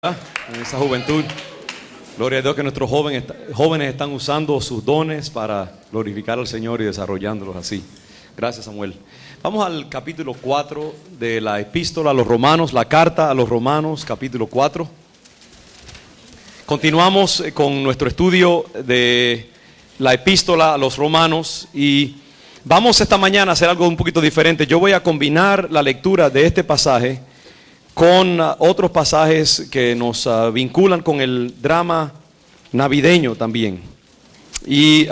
En esa juventud. Gloria a Dios que nuestros jóvenes están usando sus dones para glorificar al Señor y desarrollándolos así. Gracias, Samuel. Vamos al capítulo 4 de la epístola a los romanos, la carta a los romanos, capítulo 4. Continuamos con nuestro estudio de la epístola a los romanos y vamos esta mañana a hacer algo un poquito diferente. Yo voy a combinar la lectura de este pasaje con otros pasajes que nos vinculan con el drama navideño también. Y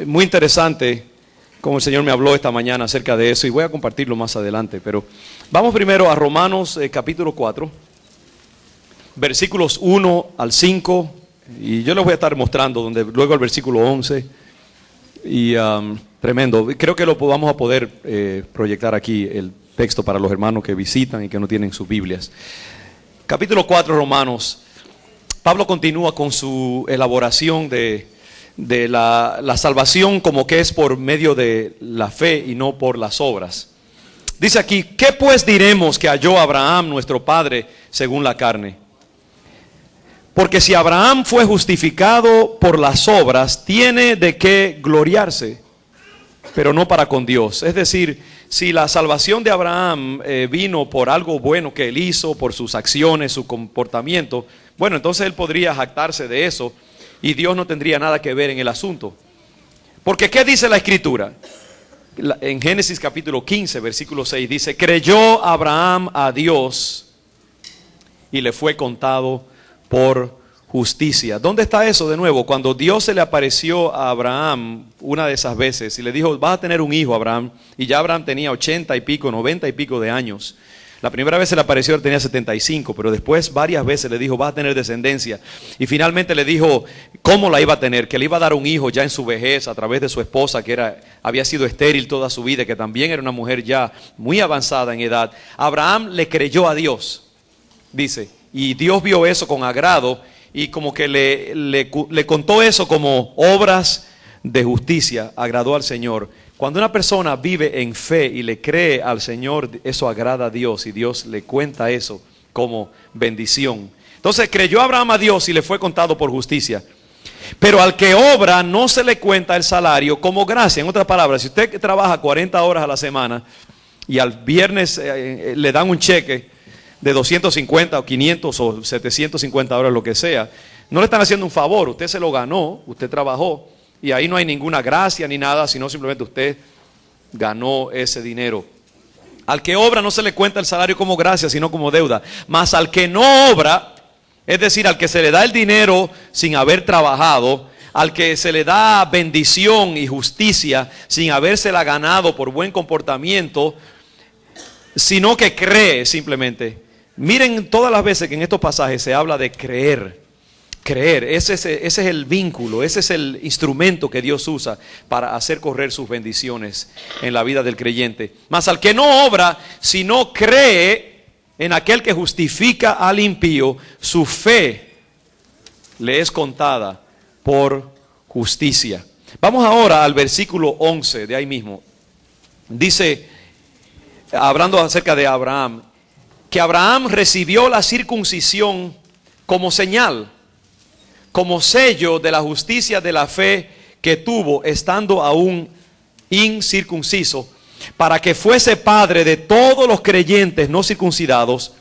muy interesante como el Señor me habló esta mañana acerca de eso, y voy a compartirlo más adelante. Pero vamos primero a Romanos capítulo 4, versículos 1 al 5, y yo les voy a estar mostrando luego el versículo 11. Y tremendo, creo que lo vamos a poder proyectar aquí el texto para los hermanos que visitan y que no tienen sus Biblias. Capítulo 4, Romanos. Pablo continúa con su elaboración de la salvación como que es por medio de la fe y no por las obras. Dice aquí: ¿qué pues diremos que halló Abraham nuestro padre según la carne? Porque si Abraham fue justificado por las obras, tiene de qué gloriarse, pero no para con Dios. Es decir, si la salvación de Abraham vino por algo bueno que él hizo, por sus acciones, su comportamiento, bueno, entonces él podría jactarse de eso y Dios no tendría nada que ver en el asunto. Porque ¿qué dice la Escritura? En Génesis capítulo 15, versículo 6 dice: creyó Abraham a Dios y le fue contado por justicia. ¿Dónde está eso de nuevo? Cuando Dios se le apareció a Abraham una de esas veces y le dijo: vas a tener un hijo, Abraham. Y ya Abraham tenía 80 y pico, 90 y pico de años. La primera vez se le apareció, él tenía 75, pero después varias veces le dijo: vas a tener descendencia. Y finalmente le dijo cómo la iba a tener, que le iba a dar un hijo ya en su vejez a través de su esposa, que había sido estéril toda su vida, que también era una mujer ya muy avanzada en edad. Abraham le creyó a Dios, dice, y Dios vio eso con agrado y como que le contó eso como obras de justicia. Agradó al Señor. Cuando una persona vive en fe y le cree al Señor, eso agrada a Dios y Dios le cuenta eso como bendición. Entonces creyó Abraham a Dios y le fue contado por justicia. Pero al que obra no se le cuenta el salario como gracia. En otras palabras, si usted trabaja 40 horas a la semana y al viernes le dan un cheque de 250 o 500 o 750 horas, lo que sea, no le están haciendo un favor. Usted se lo ganó, usted trabajó, y ahí no hay ninguna gracia ni nada, sino simplemente usted ganó ese dinero. Al que obra no se le cuenta el salario como gracia, sino como deuda. Mas al que no obra, es decir, al que se le da el dinero sin haber trabajado, al que se le da bendición y justicia sin habérsela ganado por buen comportamiento, sino que cree simplemente. Miren todas las veces que en estos pasajes se habla de creer. Creer, ese es el vínculo, ese es el instrumento que Dios usa para hacer correr sus bendiciones en la vida del creyente. Mas al que no obra, sino cree en aquel que justifica al impío, su fe le es contada por justicia. Vamos ahora al versículo 11 de ahí mismo. Dice, hablando acerca de Abraham, que Abraham recibió la circuncisión como señal, como sello de la justicia de la fe que tuvo estando aún incircunciso, para que fuese padre de todos los creyentes no circuncidados,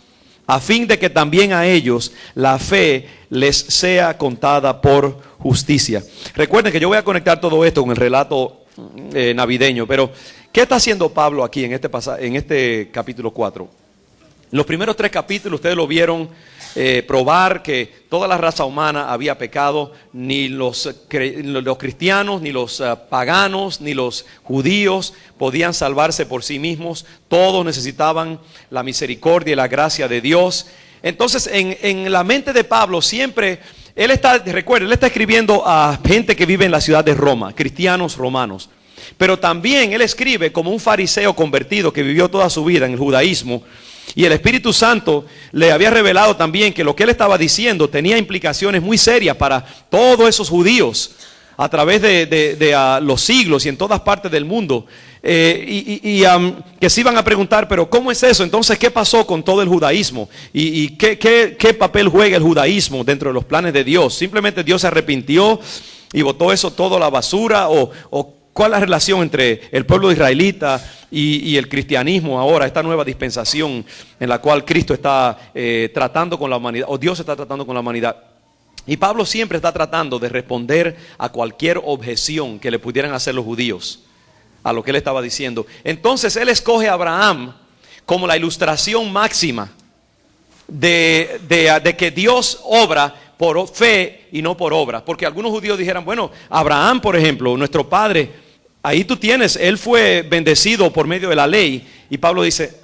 a fin de que también a ellos la fe les sea contada por justicia. Recuerden que yo voy a conectar todo esto con el relato navideño, pero ¿qué está haciendo Pablo aquí en este capítulo 4? Los primeros 3 capítulos ustedes lo vieron probar que toda la raza humana había pecado. Ni los cristianos, ni los paganos, ni los judíos podían salvarse por sí mismos. Todos necesitaban la misericordia y la gracia de Dios. Entonces en la mente de Pablo siempre, él está escribiendo a gente que vive en la ciudad de Roma, cristianos romanos. Pero también él escribe como un fariseo convertido que vivió toda su vida en el judaísmo. Y el Espíritu Santo le había revelado también que lo que él estaba diciendo tenía implicaciones muy serias para todos esos judíos a través de los siglos y en todas partes del mundo. Que se iban a preguntar, pero ¿cómo es eso? Entonces, ¿qué pasó con todo el judaísmo? ¿Y qué papel juega el judaísmo dentro de los planes de Dios? ¿Simplemente Dios se arrepintió y botó eso todo a la basura? ¿O cuál es la relación entre el pueblo israelita y el cristianismo ahora, esta nueva dispensación en la cual Cristo está tratando con la humanidad, o Dios está tratando con la humanidad? Y Pablo siempre está tratando de responder a cualquier objeción que le pudieran hacer los judíos a lo que él estaba diciendo. Entonces él escoge a Abraham como la ilustración máxima de que Dios obra por fe y no por obra. Porque algunos judíos dijeran, bueno, Abraham, por ejemplo, nuestro padre, ahí tú tienes, él fue bendecido por medio de la ley. Y Pablo dice,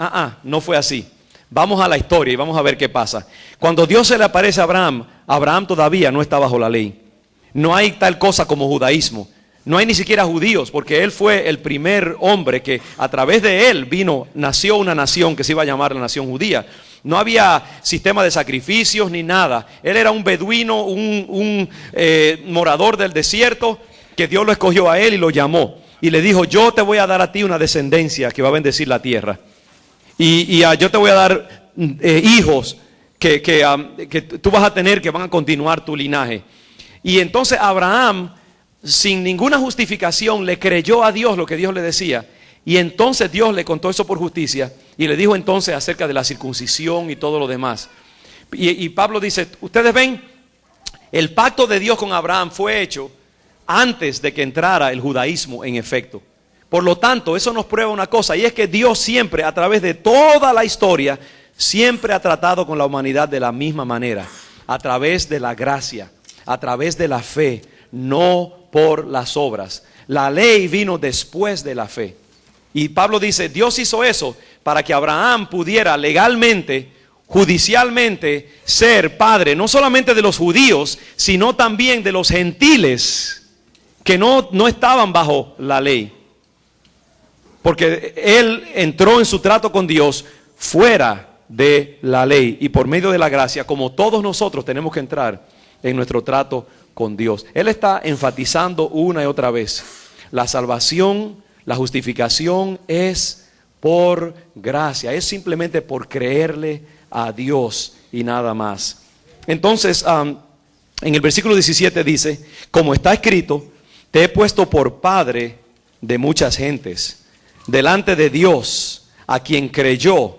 no fue así. Vamos a la historia y vamos a ver qué pasa. Cuando Dios se le aparece a Abraham, Abraham todavía no está bajo la ley. No hay tal cosa como judaísmo. No hay ni siquiera judíos, porque él fue el primer hombre que a través de él nació una nación que se iba a llamar la nación judía. No había sistema de sacrificios ni nada. Él era un beduino, un morador del desierto, que Dios lo escogió a él y lo llamó. Y le dijo, yo te voy a dar a ti una descendencia que va a bendecir la tierra. Yo te voy a dar hijos que tú vas a tener, que van a continuar tu linaje. Y entonces Abraham, sin ninguna justificación, le creyó a Dios lo que Dios le decía. Y entonces Dios le contó eso por justicia y le dijo entonces acerca de la circuncisión y todo lo demás. Y Pablo dice, ustedes ven, el pacto de Dios con Abraham fue hecho antes de que entrara el judaísmo en efecto. Por lo tanto, eso nos prueba una cosa, y es que Dios siempre, a través de toda la historia, siempre ha tratado con la humanidad de la misma manera, a través de la gracia, a través de la fe, no por las obras. La ley vino después de la fe. Y Pablo dice, Dios hizo eso para que Abraham pudiera legalmente, judicialmente, ser padre, no solamente de los judíos, sino también de los gentiles que no estaban bajo la ley. Porque él entró en su trato con Dios fuera de la ley, y por medio de la gracia, como todos nosotros tenemos que entrar en nuestro trato con Dios. Él está enfatizando una y otra vez, la salvación, la justificación es por gracia, es simplemente por creerle a Dios y nada más. Entonces, en el versículo 17 dice, como está escrito, te he puesto por padre de muchas gentes, delante de Dios, a quien creyó,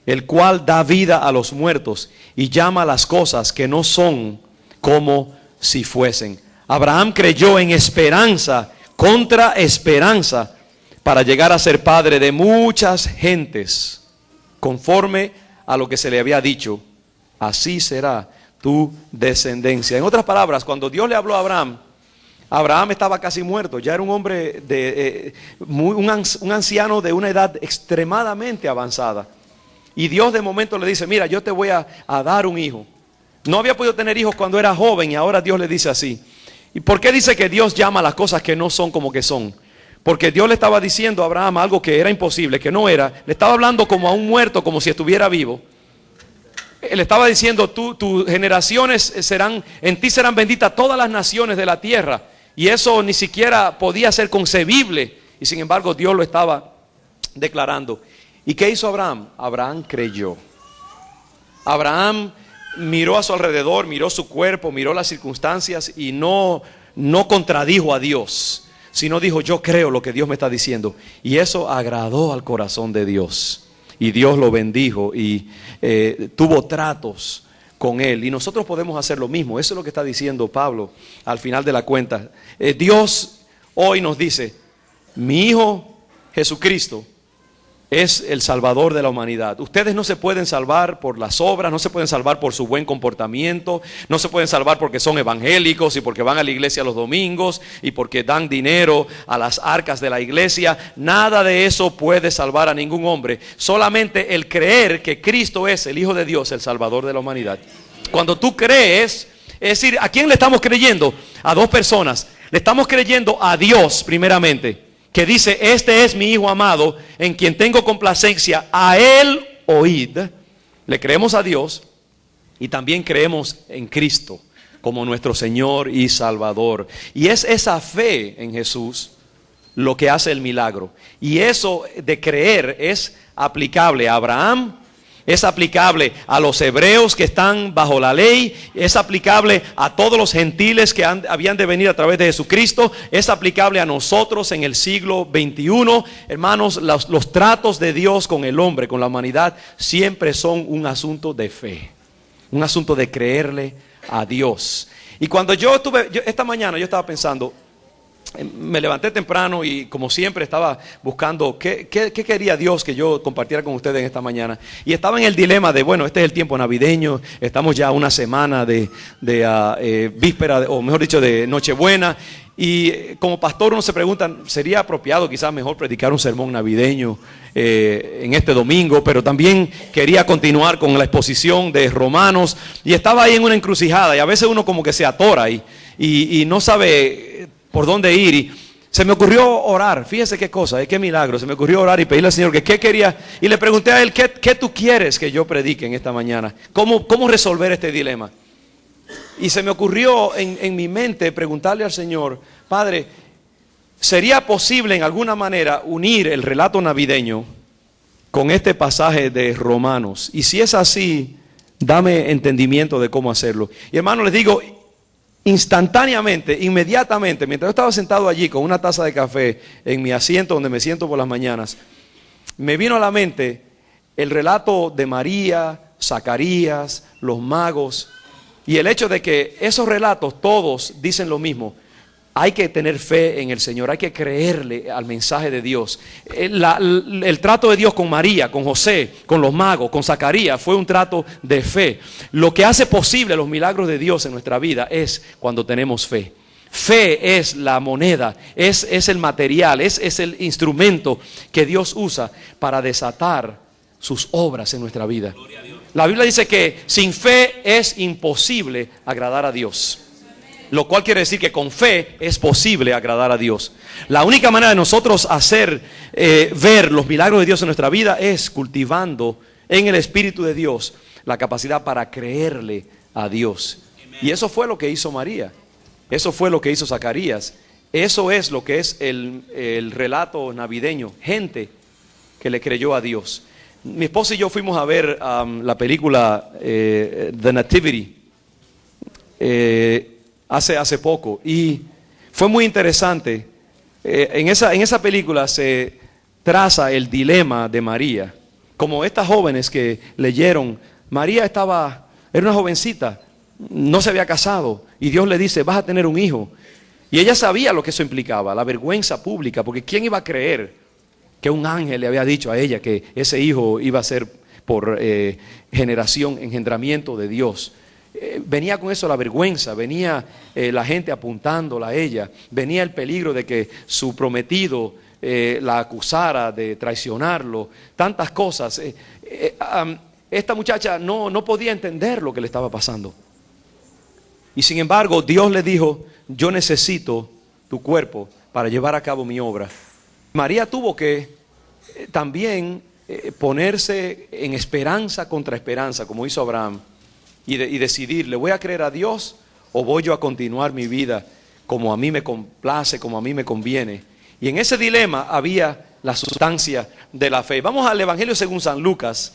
el cual da vida a los muertos y llama a las cosas que no son como si fuesen. Abraham creyó en esperanza, contra esperanza, para llegar a ser padre de muchas gentes, conforme a lo que se le había dicho, así será tu descendencia. En otras palabras, cuando Dios le habló a Abraham, Abraham estaba casi muerto, ya era un hombre, un anciano de una edad extremadamente avanzada. Y Dios de momento le dice, mira, yo te voy a dar un hijo. No había podido tener hijos cuando era joven y ahora Dios le dice así. ¿Y por qué dice que Dios llama a las cosas que no son como que son? Porque Dios le estaba diciendo a Abraham algo que era imposible, que no era. Le estaba hablando como a un muerto, como si estuviera vivo. Le estaba diciendo, tus generaciones en ti serán benditas todas las naciones de la tierra. Y eso ni siquiera podía ser concebible. Y sin embargo Dios lo estaba declarando. ¿Y qué hizo Abraham? Abraham creyó. Abraham miró a su alrededor, miró su cuerpo, miró las circunstancias y no contradijo a Dios, sino dijo, yo creo lo que Dios me está diciendo. Y eso agradó al corazón de Dios. Y Dios lo bendijo y tuvo tratos con él. Y nosotros podemos hacer lo mismo. Eso es lo que está diciendo Pablo al final de la cuenta. Dios hoy nos dice, mi Hijo Jesucristo es el Salvador de la humanidad. Ustedes no se pueden salvar por las obras, no se pueden salvar por su buen comportamiento, no se pueden salvar porque son evangélicos y porque van a la iglesia los domingos y porque dan dinero a las arcas de la iglesia. Nada de eso puede salvar a ningún hombre. Solamente el creer que Cristo es el Hijo de Dios, el Salvador de la humanidad. Cuando tú crees, es decir, ¿a quién le estamos creyendo? A dos personas. Le estamos creyendo a Dios primeramente, que dice, este es mi Hijo amado, en quien tengo complacencia, a Él oíd. Le creemos a Dios y también creemos en Cristo como nuestro Señor y Salvador. Y es esa fe en Jesús lo que hace el milagro. Y eso de creer es aplicable a Abraham, es aplicable a los hebreos que están bajo la ley, es aplicable a todos los gentiles que habían de venir a través de Jesucristo, es aplicable a nosotros en el siglo XXI. Hermanos, los tratos de Dios con el hombre, con la humanidad, siempre son un asunto de fe, un asunto de creerle a Dios. Y cuando esta mañana yo estaba pensando, me levanté temprano y como siempre estaba buscando qué quería Dios que yo compartiera con ustedes en esta mañana. Y estaba en el dilema de, bueno, este es el tiempo navideño, estamos ya una semana de víspera, o mejor dicho, de Nochebuena. Y como pastor uno se pregunta, ¿sería apropiado quizás mejor predicar un sermón navideño en este domingo? Pero también quería continuar con la exposición de Romanos. Y estaba ahí en una encrucijada y a veces uno como que se atora y no sabe por dónde ir. Y se me ocurrió orar. Fíjese qué cosa, qué milagro. Se me ocurrió orar y pedirle al Señor que qué quería. Y le pregunté a Él, ¿qué tú quieres que yo predique en esta mañana? ¿Cómo resolver este dilema? Y se me ocurrió en mi mente preguntarle al Señor, Padre, ¿sería posible en alguna manera unir el relato navideño con este pasaje de Romanos? Y si es así, dame entendimiento de cómo hacerlo. Y hermano, les digo, instantáneamente, inmediatamente, mientras yo estaba sentado allí con una taza de café en mi asiento donde me siento por las mañanas, me vino a la mente el relato de María, Zacarías, los magos, y el hecho de que esos relatos todos dicen lo mismo. Hay que tener fe en el Señor, hay que creerle al mensaje de Dios. El trato de Dios con María, con José, con los magos, con Zacarías fue un trato de fe. Lo que hace posible los milagros de Dios en nuestra vida es cuando tenemos fe. Fe es la moneda, es el material, es el instrumento que Dios usa para desatar sus obras en nuestra vida. La Biblia dice que sin fe es imposible agradar a Dios. Lo cual quiere decir que con fe es posible agradar a Dios. La única manera de nosotros hacer ver los milagros de Dios en nuestra vida es cultivando en el Espíritu de Dios la capacidad para creerle a Dios. Y eso fue lo que hizo María. Eso fue lo que hizo Zacarías. Eso es lo que es el relato navideño. Gente que le creyó a Dios. Mi esposa y yo fuimos a ver la película The Nativity. Hace poco, y fue muy interesante. En esa película se traza el dilema de María. Como estas jóvenes que leyeron, María era una jovencita, no se había casado, y Dios le dice, vas a tener un hijo. Y ella sabía lo que eso implicaba, la vergüenza pública, porque ¿quién iba a creer que un ángel le había dicho a ella que ese hijo iba a ser por generación, engendramiento de Dios? Venía con eso la vergüenza, venía la gente apuntándola a ella, venía el peligro de que su prometido la acusara de traicionarlo, tantas cosas. Esta muchacha no podía entender lo que le estaba pasando. Y sin embargo, Dios le dijo, yo necesito tu cuerpo para llevar a cabo mi obra. María tuvo que también ponerse en esperanza contra esperanza, como hizo Abraham. Y decidir, ¿le voy a creer a Dios o voy yo a continuar mi vida como a mí me complace, como a mí me conviene? Y en ese dilema había la sustancia de la fe. Vamos al Evangelio según San Lucas,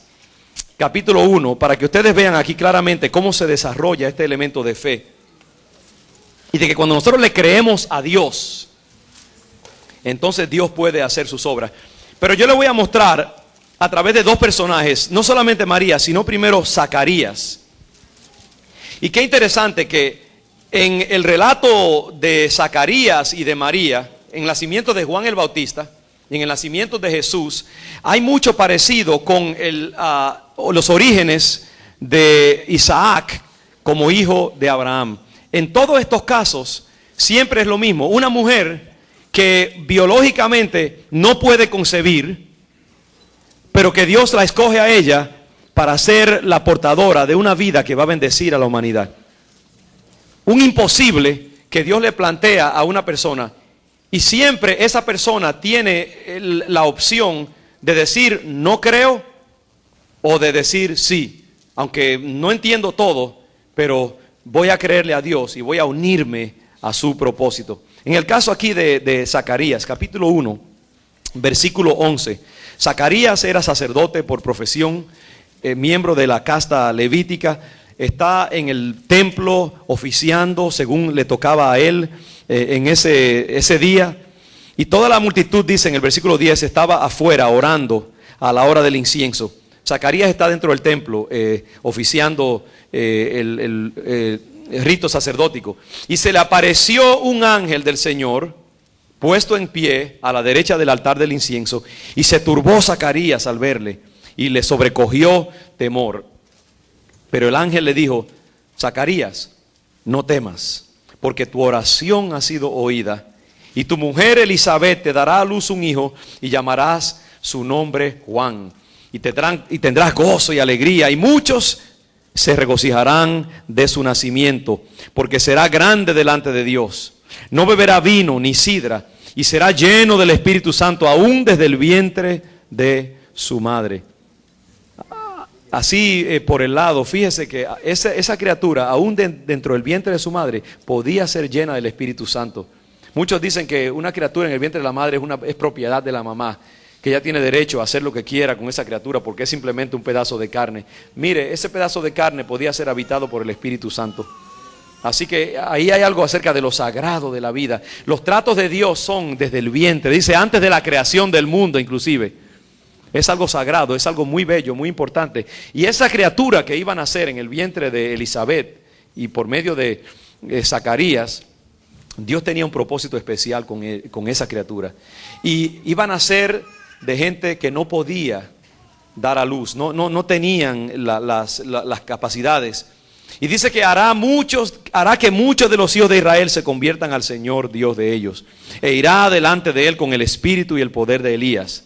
capítulo 1, para que ustedes vean aquí claramente cómo se desarrolla este elemento de fe. Y de que cuando nosotros le creemos a Dios, entonces Dios puede hacer sus obras. Pero yo le voy a mostrar a través de dos personajes, no solamente María, sino primero Zacarías. Y qué interesante que en el relato de Zacarías y de María, en el nacimiento de Juan el Bautista y en el nacimiento de Jesús, hay mucho parecido con los orígenes de Isaac como hijo de Abraham. En todos estos casos siempre es lo mismo, una mujer que biológicamente no puede concebir, pero que Dios la escoge a ella para ser la portadora de una vida que va a bendecir a la humanidad. Un imposible que Dios le plantea a una persona, y siempre esa persona tiene la opción de decir no creo o de decir sí, aunque no entiendo todo, pero voy a creerle a Dios y voy a unirme a su propósito. En el caso aquí de Zacarías, capítulo 1, versículo 11. Zacarías era sacerdote por profesión, miembro de la casta levítica. Está en el templo oficiando según le tocaba a él en ese día. Y toda la multitud, dice en el versículo 10, estaba afuera orando a la hora del incienso. Zacarías está dentro del templo oficiando el rito sacerdótico. Y se le apareció un ángel del Señor puesto en pie a la derecha del altar del incienso. Y se turbó Zacarías al verle y le sobrecogió temor. Pero el ángel le dijo: Zacarías, no temas, porque tu oración ha sido oída. Y tu mujer Elizabeth te dará a luz un hijo y llamarás su nombre Juan. Y tendrás gozo y alegría, y muchos se regocijarán de su nacimiento, porque será grande delante de Dios. No beberá vino ni sidra, y será lleno del Espíritu Santo aún desde el vientre de su madre. Así por el lado, fíjese que esa criatura, aún dentro del vientre de su madre, podía ser llena del Espíritu Santo. Muchos dicen que una criatura en el vientre de la madre es propiedad de la mamá, que ella tiene derecho a hacer lo que quiera con esa criatura porque es simplemente un pedazo de carne. Mire, ese pedazo de carne podía ser habitado por el Espíritu Santo. Así que ahí hay algo acerca de lo sagrado de la vida. Los tratos de Dios son desde el vientre, dice antes de la creación del mundo inclusive. Es algo sagrado, es algo muy bello, muy importante. Y esa criatura que iba a nacer en el vientre de Elizabeth y por medio de Zacarías, Dios tenía un propósito especial con esa criatura. Y iban a nacer de gente que no podía dar a luz, no tenían las capacidades. Y dice que hará que muchos de los hijos de Israel se conviertan al Señor Dios de ellos. E irá delante de él con el espíritu y el poder de Elías,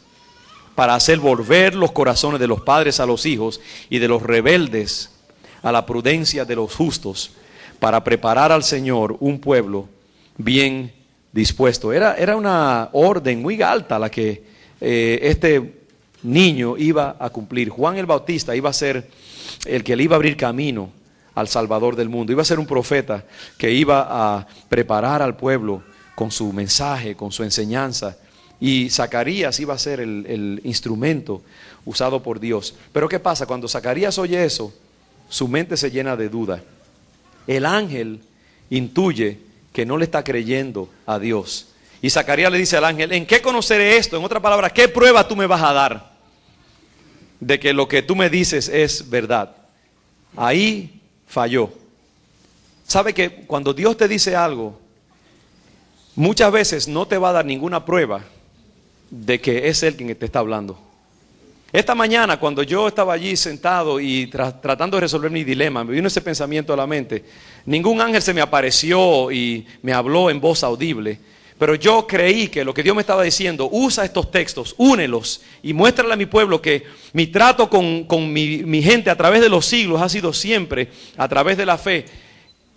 para hacer volver los corazones de los padres a los hijos y de los rebeldes a la prudencia de los justos, para preparar al Señor un pueblo bien dispuesto. Era una orden muy alta la que este niño iba a cumplir. Juan el Bautista iba a ser el que le iba a abrir camino al Salvador del mundo. Iba a ser un profeta que iba a preparar al pueblo con su mensaje, con su enseñanza. Y Zacarías iba a ser el instrumento usado por Dios. Pero ¿qué pasa? Cuando Zacarías oye eso, su mente se llena de duda. El ángel intuye que no le está creyendo a Dios. Y Zacarías le dice al ángel: ¿en qué conoceré esto? En otras palabras, ¿qué prueba tú me vas a dar de que lo que tú me dices es verdad? Ahí falló. ¿Sabe que cuando Dios te dice algo, muchas veces no te va a dar ninguna prueba de que es Él quien te está hablando? Esta mañana, cuando yo estaba allí sentado y tratando de resolver mi dilema, me vino ese pensamiento a la mente. Ningún ángel se me apareció y me habló en voz audible, pero yo creí que lo que Dios me estaba diciendo: usa estos textos, únelos y muéstrale a mi pueblo que mi trato con mi gente a través de los siglos ha sido siempre a través de la fe.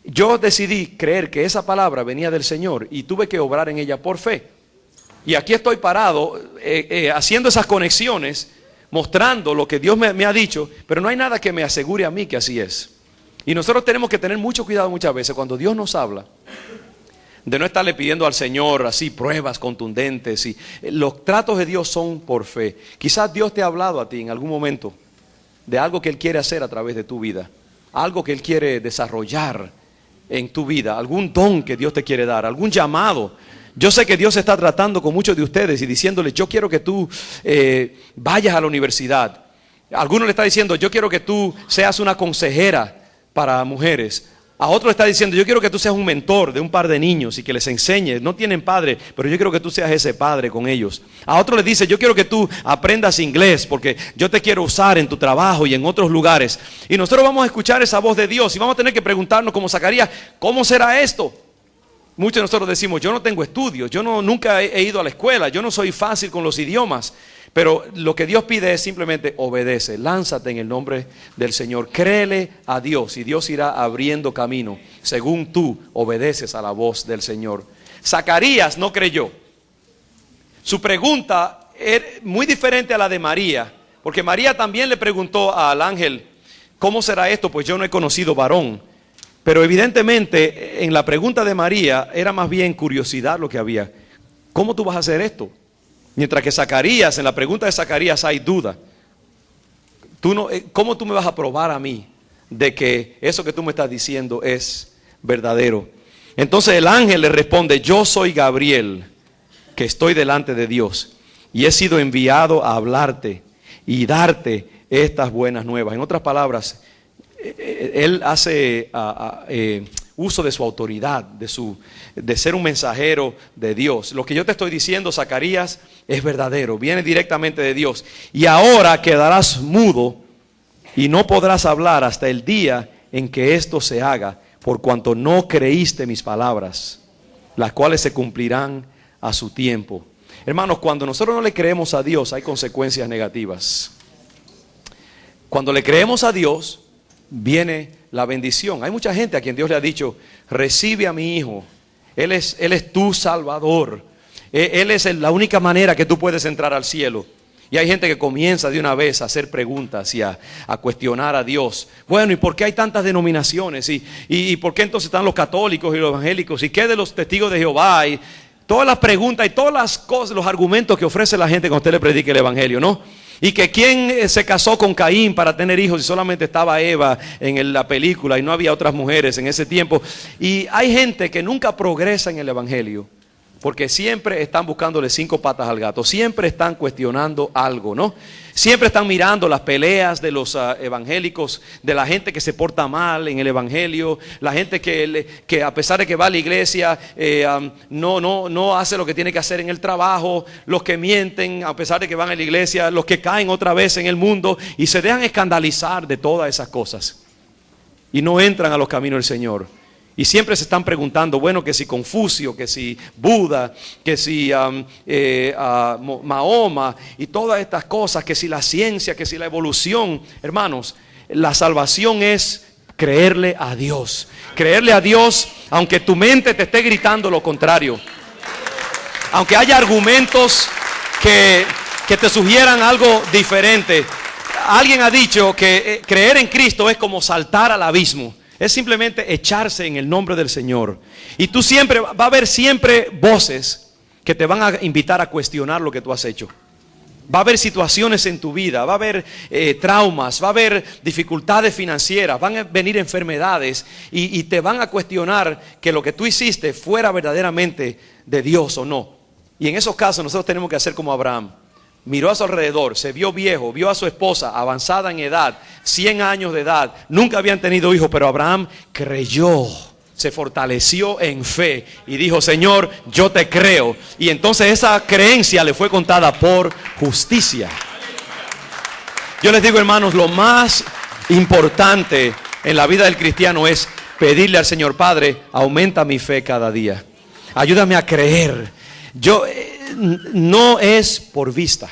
Yo decidí creer que esa palabra venía del Señor y tuve que obrar en ella por fe. Y aquí estoy parado haciendo esas conexiones, mostrando lo que Dios me ha dicho, pero no hay nada que me asegure a mí que así es. Y nosotros tenemos que tener mucho cuidado muchas veces cuando Dios nos habla, de no estarle pidiendo al Señor así pruebas contundentes. Y los tratos de Dios son por fe. Quizás Dios te ha hablado a ti en algún momento de algo que Él quiere hacer a través de tu vida, algo que Él quiere desarrollar en tu vida, algún don que Dios te quiere dar, algún llamado. Yo sé que Dios está tratando con muchos de ustedes y diciéndoles: yo quiero que tú vayas a la universidad. Algunos le está diciendo: yo quiero que tú seas una consejera para mujeres. A otros le está diciendo: yo quiero que tú seas un mentor de un par de niños y que les enseñes. No tienen padre, pero yo quiero que tú seas ese padre con ellos. A otros les dice: yo quiero que tú aprendas inglés porque yo te quiero usar en tu trabajo y en otros lugares. Y nosotros vamos a escuchar esa voz de Dios y vamos a tener que preguntarnos como Zacarías: ¿cómo será esto? Muchos de nosotros decimos: yo no tengo estudios, yo nunca he ido a la escuela, yo no soy fácil con los idiomas. Pero lo que Dios pide es simplemente obedece, lánzate en el nombre del Señor, créele a Dios y Dios irá abriendo camino según tú obedeces a la voz del Señor. Zacarías no creyó. Su pregunta era muy diferente a la de María, porque María también le preguntó al ángel: ¿cómo será esto? Pues yo no he conocido varón. Pero evidentemente en la pregunta de María era más bien curiosidad lo que había. ¿Cómo tú vas a hacer esto? Mientras que Zacarías, en la pregunta de Zacarías hay duda. ¿Cómo tú me vas a probar a mí de que eso que tú me estás diciendo es verdadero? Entonces el ángel le responde: yo soy Gabriel, que estoy delante de Dios, y he sido enviado a hablarte y darte estas buenas nuevas. En otras palabras, él hace uso de su autoridad, de ser un mensajero de Dios. Lo que yo te estoy diciendo, Zacarías, es verdadero, viene directamente de Dios. Y ahora quedarás mudo y no podrás hablar hasta el día en que esto se haga, por cuanto no creíste mis palabras, las cuales se cumplirán a su tiempo. Hermanos, cuando nosotros no le creemos a Dios, hay consecuencias negativas. Cuando le creemos a Dios, viene la bendición. Hay mucha gente a quien Dios le ha dicho: recibe a mi hijo, Él es tu Salvador, Él es la única manera que tú puedes entrar al cielo. Y hay gente que comienza de una vez a hacer preguntas y a cuestionar a Dios. Bueno, ¿y por qué hay tantas denominaciones? ¿Y por qué entonces están los católicos y los evangélicos? ¿Y qué de los testigos de Jehová? Y todas las preguntas y todas las cosas, los argumentos que ofrece la gente cuando usted le predique el evangelio, ¿no? Y que quién se casó con Caín para tener hijos y solamente estaba Eva en la película y no había otras mujeres en ese tiempo. Y hay gente que nunca progresa en el evangelio porque siempre están buscándole 5 patas al gato, siempre están cuestionando algo, ¿no? Siempre están mirando las peleas de los evangélicos, de la gente que se porta mal en el evangelio, la gente que a pesar de que va a la iglesia no hace lo que tiene que hacer en el trabajo, los que mienten a pesar de que van a la iglesia, los que caen otra vez en el mundo y se dejan escandalizar de todas esas cosas y no entran a los caminos del Señor. Y siempre se están preguntando, bueno, que si Confucio, que si Buda, que si Mahoma y todas estas cosas, que si la ciencia, que si la evolución. Hermanos, la salvación es creerle a Dios. Creerle a Dios aunque tu mente te esté gritando lo contrario. Aunque haya argumentos que te sugieran algo diferente. Alguien ha dicho que creer en Cristo es como saltar al abismo. Es simplemente echarse en el nombre del Señor. Y tú siempre, va a haber siempre voces que te van a invitar a cuestionar lo que tú has hecho. Va a haber situaciones en tu vida, va a haber traumas, va a haber dificultades financieras, van a venir enfermedades y te van a cuestionar que lo que tú hiciste fuera verdaderamente de Dios o no. Y en esos casos nosotros tenemos que hacer como Abraham. Miró a su alrededor, se vio viejo, vio a su esposa avanzada en edad, 100 años de edad, nunca habían tenido hijos, pero Abraham creyó, se fortaleció en fe y dijo: Señor, yo te creo. Y entonces esa creencia le fue contada por justicia. Yo les digo, hermanos, lo más importante en la vida del cristiano es pedirle al Señor: Padre, aumenta mi fe cada día, ayúdame a creer. No es por vista,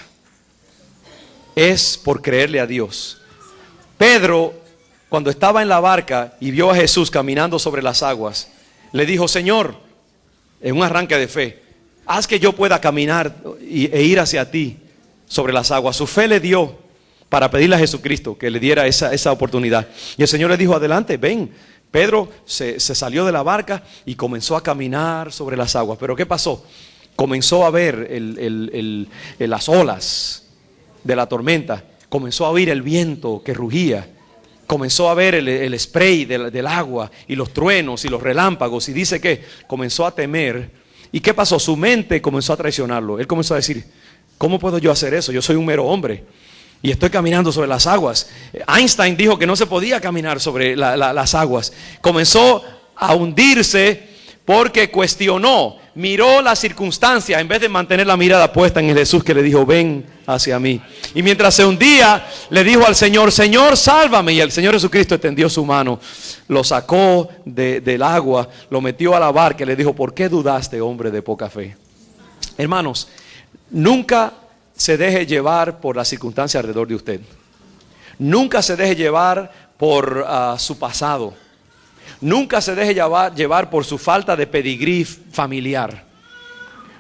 es por creerle a Dios. Pedro, cuando estaba en la barca y vio a Jesús caminando sobre las aguas, le dijo: Señor, en un arranque de fe, haz que yo pueda caminar e ir hacia ti sobre las aguas. Su fe le dio para pedirle a Jesucristo que le diera esa oportunidad. Y el Señor le dijo: adelante, ven. Pedro se salió de la barca y comenzó a caminar sobre las aguas. Pero ¿qué pasó? Comenzó a ver las olas de la tormenta. Comenzó a oír el viento que rugía. Comenzó a ver el spray del agua y los truenos y los relámpagos. Y dice que comenzó a temer. ¿Y qué pasó? Su mente comenzó a traicionarlo. Él comenzó a decir: ¿cómo puedo yo hacer eso? Yo soy un mero hombre y estoy caminando sobre las aguas. Einstein dijo que no se podía caminar sobre las aguas. Comenzó a hundirse porque cuestionó, miró las circunstancias en vez de mantener la mirada puesta en el Jesús que le dijo: ven hacia mí. Y mientras se hundía, le dijo al Señor: Señor, sálvame. Y el Señor Jesucristo extendió su mano, lo sacó del agua, lo metió a la barca y le dijo: ¿por qué dudaste, hombre de poca fe? Hermanos, nunca se deje llevar por las circunstancias alrededor de usted. Nunca se deje llevar por su pasado. Nunca se deje llevar por su falta de pedigrí familiar.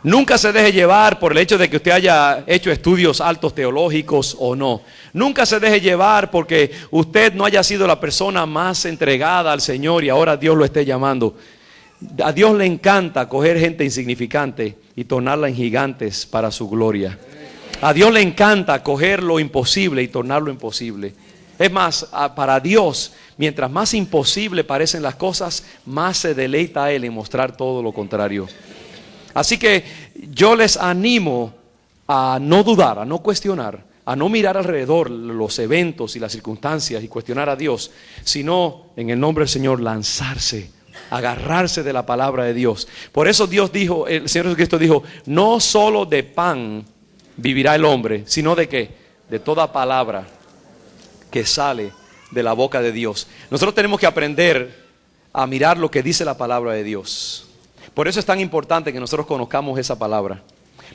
Nunca se deje llevar por el hecho de que usted haya hecho estudios altos teológicos o no. Nunca se deje llevar porque usted no haya sido la persona más entregada al Señor y ahora Dios lo esté llamando. A Dios le encanta coger gente insignificante y tornarla en gigantes para su gloria. A Dios le encanta coger lo imposible y tornarlo imposible. Es más, para Dios, mientras más imposible parecen las cosas, más se deleita a Él en mostrar todo lo contrario. Así que yo les animo a no dudar, a no cuestionar, a no mirar alrededor los eventos y las circunstancias y cuestionar a Dios, sino en el nombre del Señor lanzarse, agarrarse de la palabra de Dios. Por eso Dios dijo, el Señor Jesucristo dijo, no solo de pan vivirá el hombre, sino de qué, de toda palabra que sale de la boca de Dios. Nosotros tenemos que aprender a mirar lo que dice la palabra de Dios. Por eso es tan importante que nosotros conozcamos esa palabra,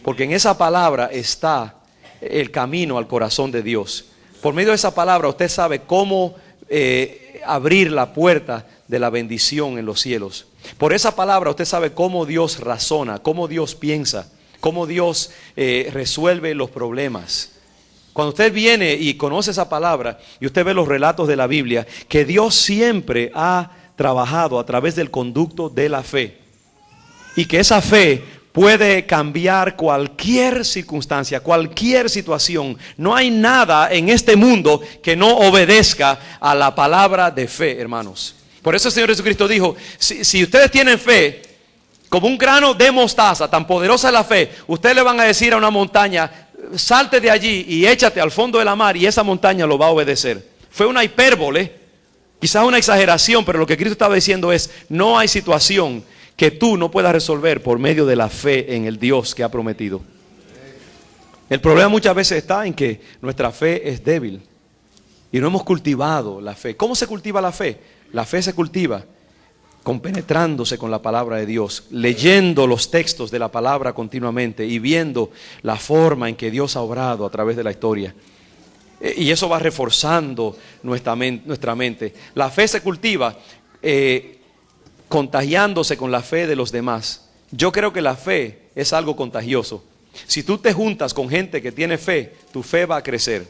porque en esa palabra está el camino al corazón de Dios. Por medio de esa palabra usted sabe cómo abrir la puerta de la bendición en los cielos. Por esa palabra usted sabe cómo Dios razona, cómo Dios piensa, cómo Dios resuelve los problemas. Cuando usted viene y conoce esa palabra y usted ve los relatos de la Biblia, que Dios siempre ha trabajado a través del conducto de la fe. Y que esa fe puede cambiar cualquier circunstancia, cualquier situación. No hay nada en este mundo que no obedezca a la palabra de fe, hermanos. Por eso el Señor Jesucristo dijo, si ustedes tienen fe, como un grano de mostaza, tan poderosa es la fe, ustedes le van a decir a una montaña, salte de allí y échate al fondo de la mar, y esa montaña lo va a obedecer. Fue una hipérbole, quizás una exageración, pero lo que Cristo estaba diciendo es, no hay situación que tú no puedas resolver por medio de la fe en el Dios que ha prometido. El problema muchas veces está en que nuestra fe es débil y no hemos cultivado la fe. ¿Cómo se cultiva la fe? La fe se cultiva compenetrándose con la palabra de Dios, leyendo los textos de la palabra continuamente y viendo la forma en que Dios ha obrado a través de la historia. Y eso va reforzando nuestra mente. La fe se cultiva contagiándose con la fe de los demás. Yo creo que la fe es algo contagioso. Si tú te juntas con gente que tiene fe, tu fe va a crecer.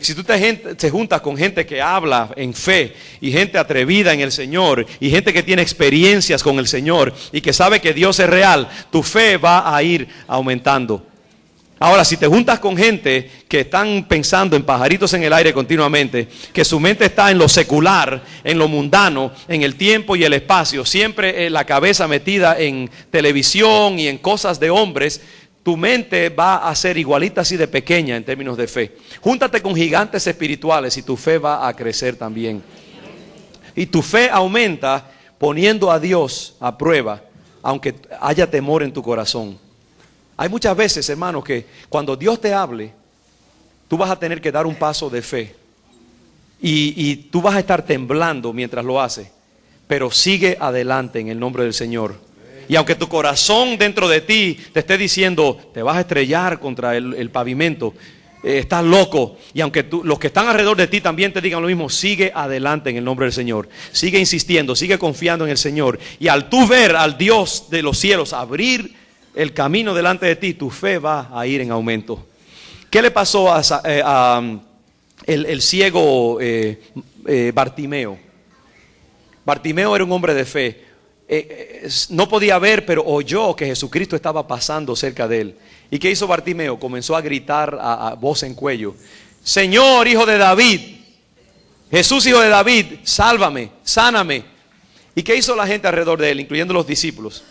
Si tú te juntas con gente que habla en fe y gente atrevida en el Señor y gente que tiene experiencias con el Señor y que sabe que Dios es real, tu fe va a ir aumentando. Ahora, si te juntas con gente que están pensando en pajaritos en el aire continuamente, que su mente está en lo secular, en lo mundano, en el tiempo y el espacio, siempre la cabeza metida en televisión y en cosas de hombres, tu mente va a ser igualita así de pequeña en términos de fe. Júntate con gigantes espirituales y tu fe va a crecer también. Y tu fe aumenta poniendo a Dios a prueba, aunque haya temor en tu corazón. Hay muchas veces, hermanos, que cuando Dios te hable, tú vas a tener que dar un paso de fe. Y tú vas a estar temblando mientras lo haces. Pero sigue adelante en el nombre del Señor. Y aunque tu corazón dentro de ti te esté diciendo, te vas a estrellar contra el pavimento, estás loco. Y aunque los que están alrededor de ti también te digan lo mismo, sigue adelante en el nombre del Señor. Sigue insistiendo, sigue confiando en el Señor. Y al tú ver al Dios de los cielos abrir el camino delante de ti, tu fe va a ir en aumento. ¿Qué le pasó a el ciego Bartimeo? Bartimeo era un hombre de fe. No podía ver, pero oyó que Jesucristo estaba pasando cerca de él. ¿Y qué hizo Bartimeo? Comenzó a gritar a voz en cuello: Señor, hijo de David, Jesús, hijo de David, sálvame, sáname. ¿Y qué hizo la gente alrededor de él, incluyendo los discípulos?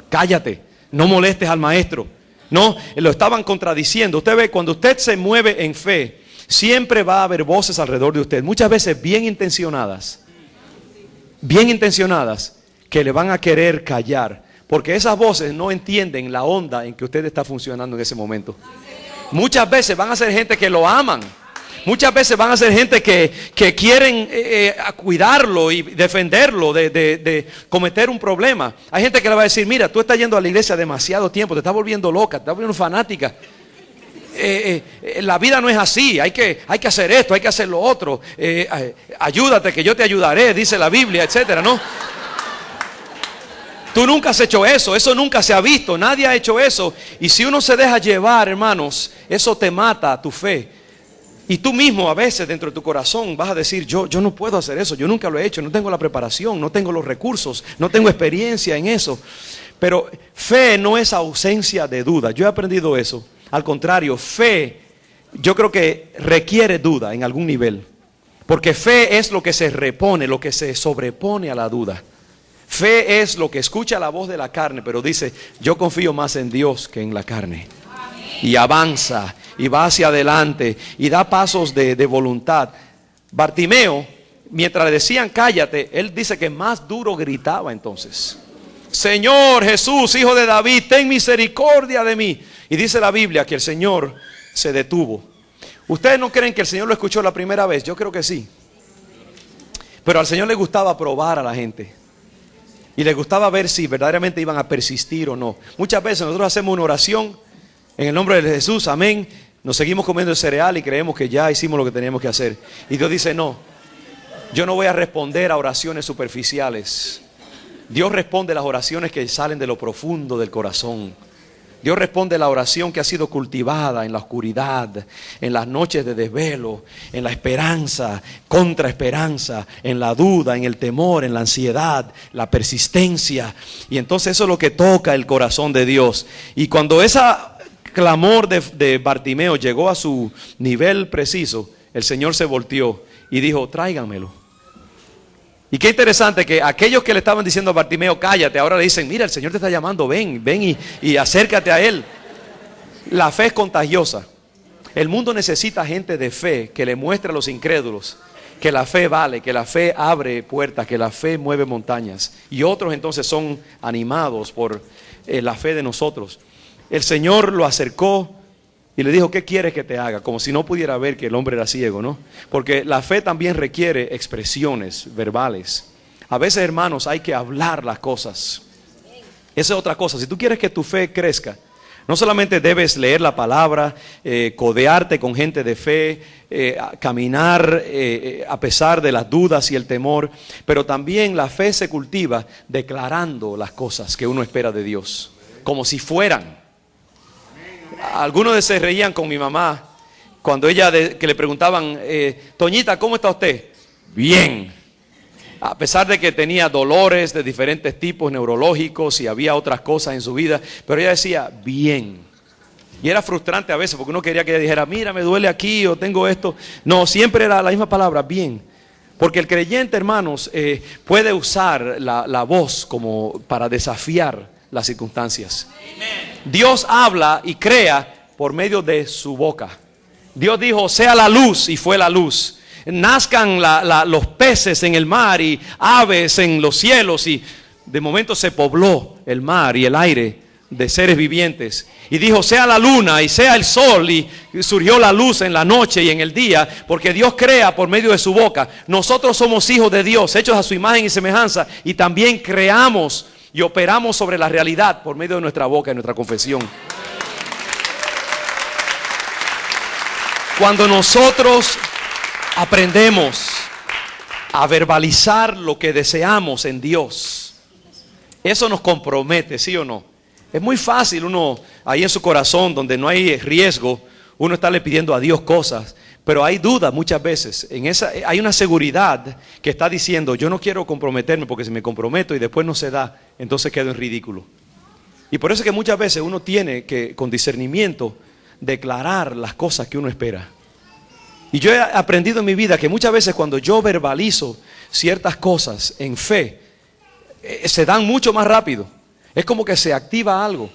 Cállate, no molestes al maestro. No, lo estaban contradiciendo. Usted ve, cuando usted se mueve en fe, siempre va a haber voces alrededor de usted, muchas veces bien intencionadas, que le van a querer callar, porque esas voces no entienden la onda en que usted está funcionando en ese momento. Muchas veces van a ser gente que lo aman. Muchas veces van a ser gente que quieren cuidarlo y defenderlo de cometer un problema. Hay gente que le va a decir: mira, tú estás yendo a la iglesia demasiado tiempo, te estás volviendo loca, te estás volviendo fanática. La vida no es así, hay que hacer esto, hay que hacer lo otro. Ayúdate que yo te ayudaré, dice la Biblia, etcétera, ¿no? Tú nunca has hecho eso, eso nunca se ha visto, nadie ha hecho eso. Y si uno se deja llevar, hermanos, eso te mata tu fe. Y tú mismo a veces dentro de tu corazón vas a decir, yo no puedo hacer eso, yo nunca lo he hecho, no tengo la preparación, no tengo los recursos, no tengo experiencia en eso. Pero fe no es ausencia de duda, yo he aprendido eso. Al contrario, fe yo creo que requiere duda en algún nivel. Porque fe es lo que se repone, lo que se sobrepone a la duda. Fe es lo que escucha la voz de la carne, pero dice, yo confío más en Dios que en la carne. Y avanza, y va hacia adelante, y da pasos de voluntad. Bartimeo, mientras le decían cállate, él dice que más duro gritaba entonces. Señor Jesús, Hijo de David, ten misericordia de mí. Y dice la Biblia que el Señor se detuvo. ¿Ustedes no creen que el Señor lo escuchó la primera vez? Yo creo que sí. Pero al Señor le gustaba probar a la gente. Y le gustaba ver si verdaderamente iban a persistir o no. Muchas veces nosotros hacemos una oración en el nombre de Jesús, amén. Nos seguimos comiendo el cereal y creemos que ya hicimos lo que teníamos que hacer. Y Dios dice, no, yo no voy a responder a oraciones superficiales. Dios responde las oraciones que salen de lo profundo del corazón. Dios responde la oración que ha sido cultivada en la oscuridad, en las noches de desvelo, en la esperanza, contraesperanza, en la duda, en el temor, en la ansiedad, la persistencia. Y entonces eso es lo que toca el corazón de Dios. Y cuando ese clamor de Bartimeo llegó a su nivel preciso, el Señor se volteó y dijo, tráiganmelo. Y qué interesante que aquellos que le estaban diciendo a Bartimeo, cállate, ahora le dicen, mira, el Señor te está llamando, ven y acércate a Él. La fe es contagiosa. El mundo necesita gente de fe que le muestre a los incrédulos que la fe vale, que la fe abre puertas, que la fe mueve montañas. Y otros entonces son animados por la fe de nosotros. El Señor lo acercó y le dijo, ¿qué quieres que te haga? Como si no pudiera ver que el hombre era ciego, ¿no? Porque la fe también requiere expresiones verbales. A veces, hermanos, hay que hablar las cosas. Esa es otra cosa. Si tú quieres que tu fe crezca, no solamente debes leer la palabra, codearte con gente de fe, caminar a pesar de las dudas y el temor, pero también la fe se cultiva declarando las cosas que uno espera de Dios, como si fueran. Algunos se reían con mi mamá cuando que le preguntaban, Toñita, ¿cómo está usted? Bien. A pesar de que tenía dolores de diferentes tipos neurológicos y había otras cosas en su vida, pero ella decía, bien. Y era frustrante a veces porque uno quería que ella dijera, mira, me duele aquí o tengo esto. No, siempre era la misma palabra, bien. Porque el creyente, hermanos, puede usar la voz como para desafiar las circunstancias. Dios habla y crea por medio de su boca. Dios dijo, sea la luz, y fue la luz. Nazcan los peces en el mar y aves en los cielos, y de momento se pobló el mar y el aire de seres vivientes. Y dijo, sea la luna y sea el sol, y surgió la luz en la noche y en el día, porque Dios crea por medio de su boca. Nosotros somos hijos de Dios, hechos a su imagen y semejanza, y también creamos y operamos sobre la realidad por medio de nuestra boca y nuestra confesión. Cuando nosotros aprendemos a verbalizar lo que deseamos en Dios, eso nos compromete, ¿sí o no? Es muy fácil uno, ahí en su corazón, donde no hay riesgo, uno estarle pidiendo a Dios cosas, pero hay dudas muchas veces. Hay una seguridad que está diciendo, yo no quiero comprometerme, porque si me comprometo y después no se da, entonces quedo en ridículo. Y por eso es que muchas veces uno tiene que, con discernimiento, declarar las cosas que uno espera. Y yo he aprendido en mi vida que muchas veces cuando yo verbalizo ciertas cosas en fe, se dan mucho más rápido. Es como que se activa algo.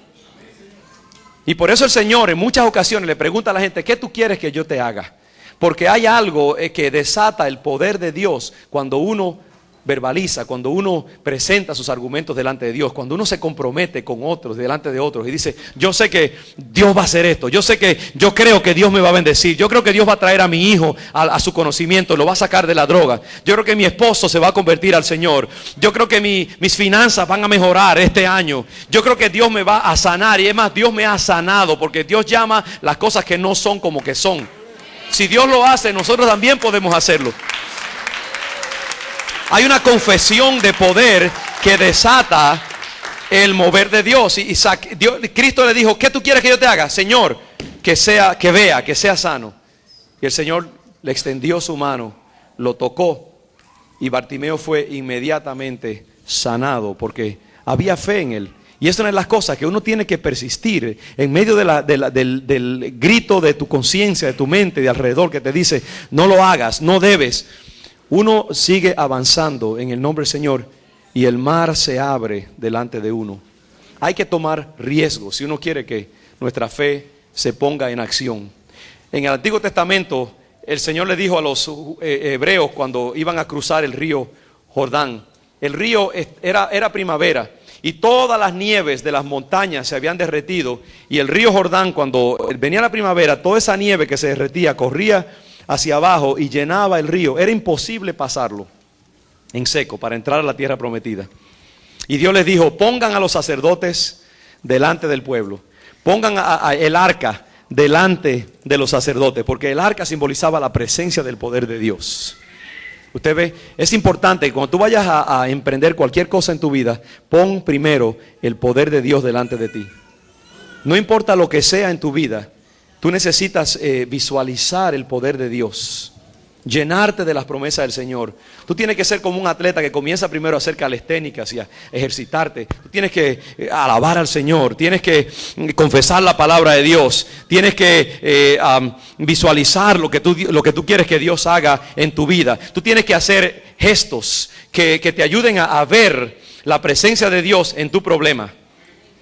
Y por eso el Señor en muchas ocasiones le pregunta a la gente, ¿qué tú quieres que yo te haga? Porque hay algo que desata el poder de Dios cuando uno verbaliza, cuando uno presenta sus argumentos delante de Dios, cuando uno se compromete con otros, delante de otros, y dice, yo sé que Dios va a hacer esto, yo creo que Dios me va a bendecir, yo creo que Dios va a traer a mi hijo a su conocimiento, lo va a sacar de la droga, yo creo que mi esposo se va a convertir al Señor, yo creo que mis finanzas van a mejorar este año, yo creo que Dios me va a sanar, y es más, Dios me ha sanado, porque Dios llama las cosas que no son como que son. Si Dios lo hace, nosotros también podemos hacerlo. Hay una confesión de poder que desata el mover de Dios. Cristo le dijo, ¿qué tú quieres que yo te haga? Señor, que vea, que sea sano. Y el Señor le extendió su mano, lo tocó, y Bartimeo fue inmediatamente sanado porque había fe en él. Y eso es una de las cosas que uno tiene que persistir en medio del grito de tu conciencia, de tu mente, de alrededor que te dice, no lo hagas, no debes. Uno sigue avanzando en el nombre del Señor y el mar se abre delante de uno. Hay que tomar riesgos si uno quiere que nuestra fe se ponga en acción. En el Antiguo Testamento, el Señor le dijo a los hebreos cuando iban a cruzar el río Jordán. El río era primavera y todas las nieves de las montañas se habían derretido. Y el río Jordán, cuando venía la primavera, toda esa nieve que se derretía corría hacia abajo y llenaba el río. Era imposible pasarlo en seco para entrar a la tierra prometida. Y Dios les dijo, pongan a los sacerdotes delante del pueblo. Pongan el arca delante de los sacerdotes, porque el arca simbolizaba la presencia del poder de Dios. Usted ve, es importante que cuando tú vayas a emprender cualquier cosa en tu vida, pon primero el poder de Dios delante de ti. No importa lo que sea en tu vida, tú necesitas visualizar el poder de Dios, llenarte de las promesas del Señor. Tú tienes que ser como un atleta que comienza primero a hacer calisténicas y a ejercitarte. Tú tienes que alabar al Señor, tienes que confesar la palabra de Dios, tienes que visualizar lo que tú quieres que Dios haga en tu vida. Tú tienes que hacer gestos que te ayuden a ver la presencia de Dios en tu problema.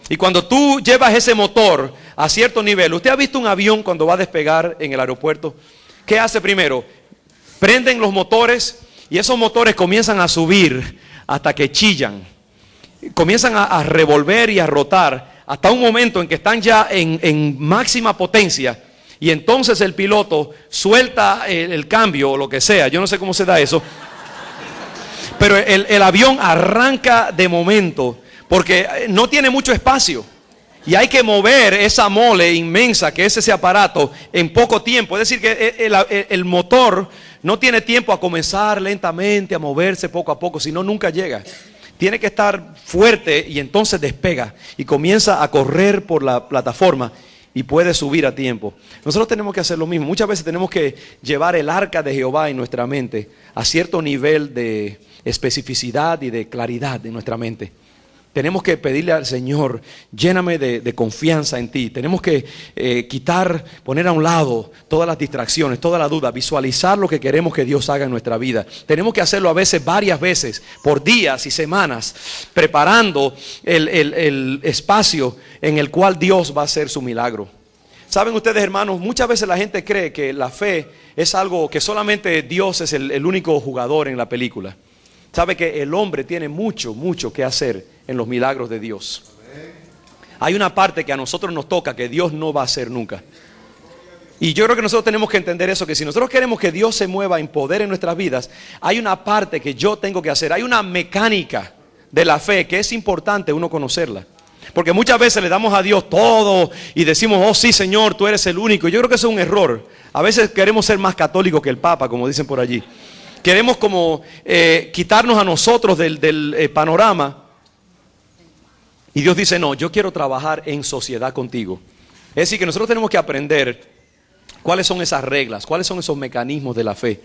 Y cuando tú llevas ese motor a cierto nivel, ¿usted ha visto un avión cuando va a despegar en el aeropuerto? ¿Qué hace primero? Prenden los motores y esos motores comienzan a subir hasta que chillan. Comienzan a revolver y a rotar hasta un momento en que están ya en máxima potencia. Y entonces el piloto suelta el cambio o lo que sea. Yo no sé cómo se da eso. Pero el avión arranca de momento porque no tiene mucho espacio. Y hay que mover esa mole inmensa que es ese aparato en poco tiempo. Es decir, que el motor no tiene tiempo a comenzar lentamente, a moverse poco a poco, sino nunca llega. Tiene que estar fuerte y entonces despega y comienza a correr por la plataforma y puede subir a tiempo. Nosotros tenemos que hacer lo mismo. Muchas veces tenemos que llevar el arca de Jehová en nuestra mente a cierto nivel de especificidad y de claridad en nuestra mente. Tenemos que pedirle al Señor, lléname de confianza en ti. Tenemos que poner a un lado todas las distracciones, toda la duda, visualizar lo que queremos que Dios haga en nuestra vida. Tenemos que hacerlo a veces, varias veces, por días y semanas, preparando el espacio en el cual Dios va a hacer su milagro. Saben ustedes, hermanos, muchas veces la gente cree que la fe es algo que solamente Dios es el único jugador en la película. Sabe que el hombre tiene mucho que hacer en los milagros de Dios. Hay una parte que a nosotros nos toca que Dios no va a hacer nunca. Y yo creo que nosotros tenemos que entender eso, que si nosotros queremos que Dios se mueva en poder en nuestras vidas, hay una parte que yo tengo que hacer. Hay una mecánica de la fe que es importante uno conocerla. Porque muchas veces le damos a Dios todo y decimos, oh sí Señor, tú eres el único. Yo creo que eso es un error. A veces queremos ser más católicos que el Papa, como dicen por allí. Queremos como quitarnos a nosotros del panorama. Y Dios dice, no, yo quiero trabajar en sociedad contigo. Es decir, que nosotros tenemos que aprender cuáles son esas reglas, cuáles son esos mecanismos de la fe.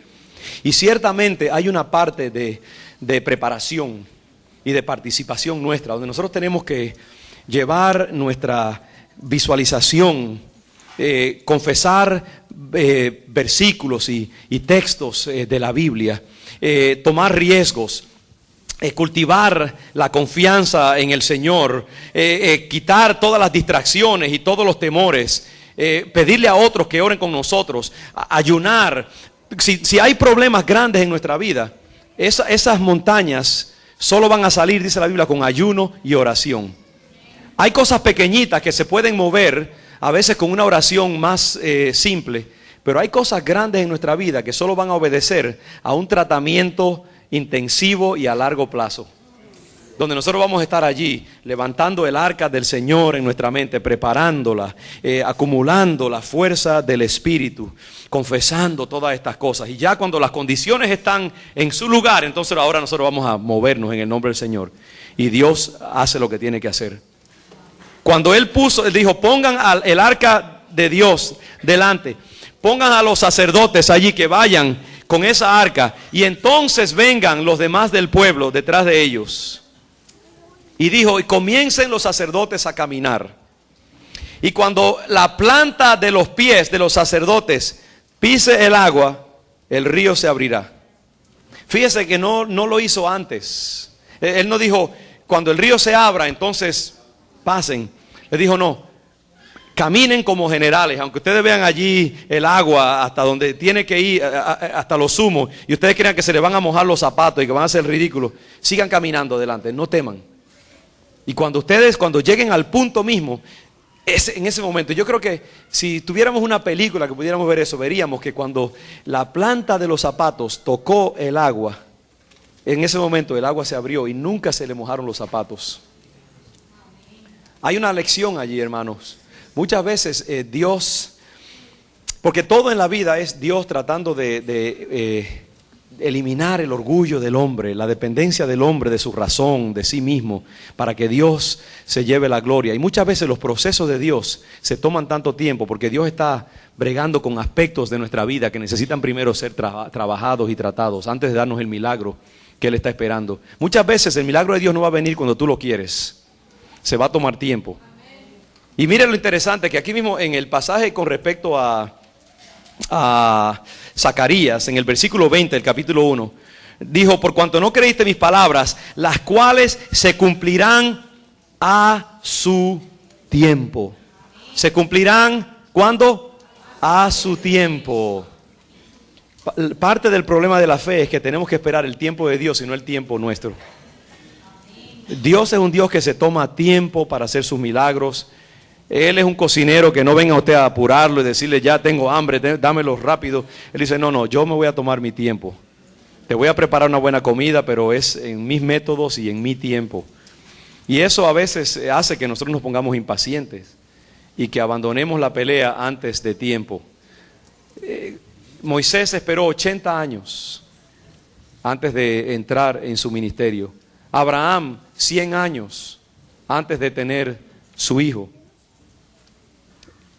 Y ciertamente hay una parte de preparación y de participación nuestra, donde nosotros tenemos que llevar nuestra visualización, confesar versículos y textos de la Biblia, tomar riesgos, cultivar la confianza en el Señor, quitar todas las distracciones y todos los temores, pedirle a otros que oren con nosotros, ayunar. Si hay problemas grandes en nuestra vida, esas montañas solo van a salir, dice la Biblia, con ayuno y oración. Hay cosas pequeñitas que se pueden mover a veces con una oración más simple, pero hay cosas grandes en nuestra vida que solo van a obedecer a un tratamiento intensivo y a largo plazo. donde nosotros vamos a estar allí, levantando el arca del Señor en nuestra mente, preparándola, acumulando la fuerza del Espíritu, confesando todas estas cosas. Y ya cuando las condiciones están en su lugar, entonces ahora nosotros vamos a movernos en el nombre del Señor. Y Dios hace lo que tiene que hacer. Cuando Él dijo, pongan el arca de Dios delante, pongan a los sacerdotes allí que vayan con esa arca, y entonces vengan los demás del pueblo detrás de ellos. Y dijo, y comiencen los sacerdotes a caminar. Y cuando la planta de los pies de los sacerdotes pise el agua, el río se abrirá. Fíjese que no lo hizo antes. Él no dijo, cuando el río se abra, entonces pasen. Le dijo, no, caminen como generales. Aunque ustedes vean allí el agua hasta donde tiene que ir, hasta lo sumo, y ustedes crean que se les van a mojar los zapatos y que van a hacer ridículo, sigan caminando adelante, no teman. Y cuando lleguen al punto mismo, en ese momento, yo creo que si tuviéramos una película que pudiéramos ver eso, veríamos que cuando la planta de los zapatos tocó el agua, en ese momento el agua se abrió y nunca se le mojaron los zapatos. Hay una lección allí, hermanos. Muchas veces Dios, porque todo en la vida es Dios tratando de eliminar el orgullo del hombre, la dependencia del hombre de su razón, de sí mismo, para que Dios se lleve la gloria. Y muchas veces los procesos de Dios se toman tanto tiempo porque Dios está bregando con aspectos de nuestra vida que necesitan primero ser trabajados y tratados antes de darnos el milagro que Él está esperando. Muchas veces el milagro de Dios no va a venir cuando tú lo quieres, se va a tomar tiempo. Y miren lo interesante que aquí mismo en el pasaje con respecto a Zacarías, en el versículo 20 del capítulo 1, dijo, por cuanto no creíste mis palabras, las cuales se cumplirán a su tiempo. ¿Se cumplirán cuándo? A su tiempo. Parte del problema de la fe es que tenemos que esperar el tiempo de Dios y no el tiempo nuestro. Dios es un Dios que se toma tiempo para hacer sus milagros. Él es un cocinero que no venga usted a apurarlo y decirle, ya tengo hambre, dámelo rápido. Él dice, no, yo me voy a tomar mi tiempo. Te voy a preparar una buena comida, pero es en mis métodos y en mi tiempo. Y eso a veces hace que nosotros nos pongamos impacientes y que abandonemos la pelea antes de tiempo. Moisés esperó 80 años antes de entrar en su ministerio. Abraham, 100 años antes de tener su hijo.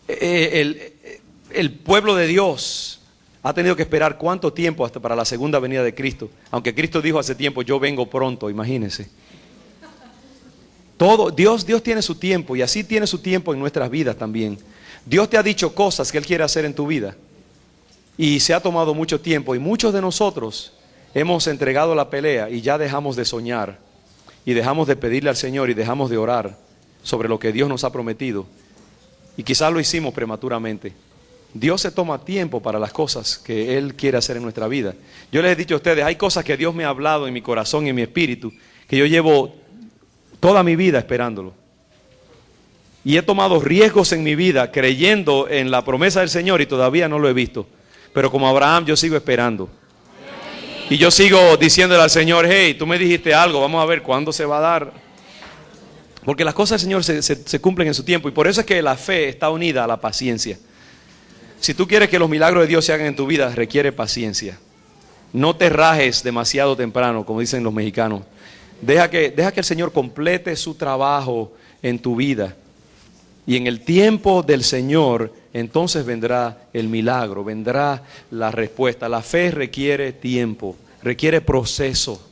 El pueblo de Dios ha tenido que esperar cuánto tiempo hasta para la segunda venida de Cristo, aunque Cristo dijo hace tiempo, yo vengo pronto, imagínense. Dios tiene su tiempo y así tiene su tiempo en nuestras vidas también. Dios te ha dicho cosas que Él quiere hacer en tu vida y se ha tomado mucho tiempo, y muchos de nosotros hemos entregado la pelea y ya dejamos de soñar y dejamos de pedirle al Señor y dejamos de orar sobre lo que Dios nos ha prometido. Y quizás lo hicimos prematuramente. Dios se toma tiempo para las cosas que Él quiere hacer en nuestra vida. Yo les he dicho a ustedes, hay cosas que Dios me ha hablado en mi corazón y en mi espíritu, que yo llevo toda mi vida esperándolo. Y he tomado riesgos en mi vida creyendo en la promesa del Señor y todavía no lo he visto. Pero como Abraham yo sigo esperando. Y yo sigo diciéndole al Señor, hey, tú me dijiste algo, vamos a ver cuándo se va a dar. Porque las cosas del Señor se cumplen en su tiempo. Y por eso es que la fe está unida a la paciencia. Si tú quieres que los milagros de Dios se hagan en tu vida, requiere paciencia. No te rajes demasiado temprano, como dicen los mexicanos. Deja que el Señor complete su trabajo en tu vida. Y en el tiempo del Señor, entonces vendrá el milagro, vendrá la respuesta. La fe requiere tiempo, requiere proceso.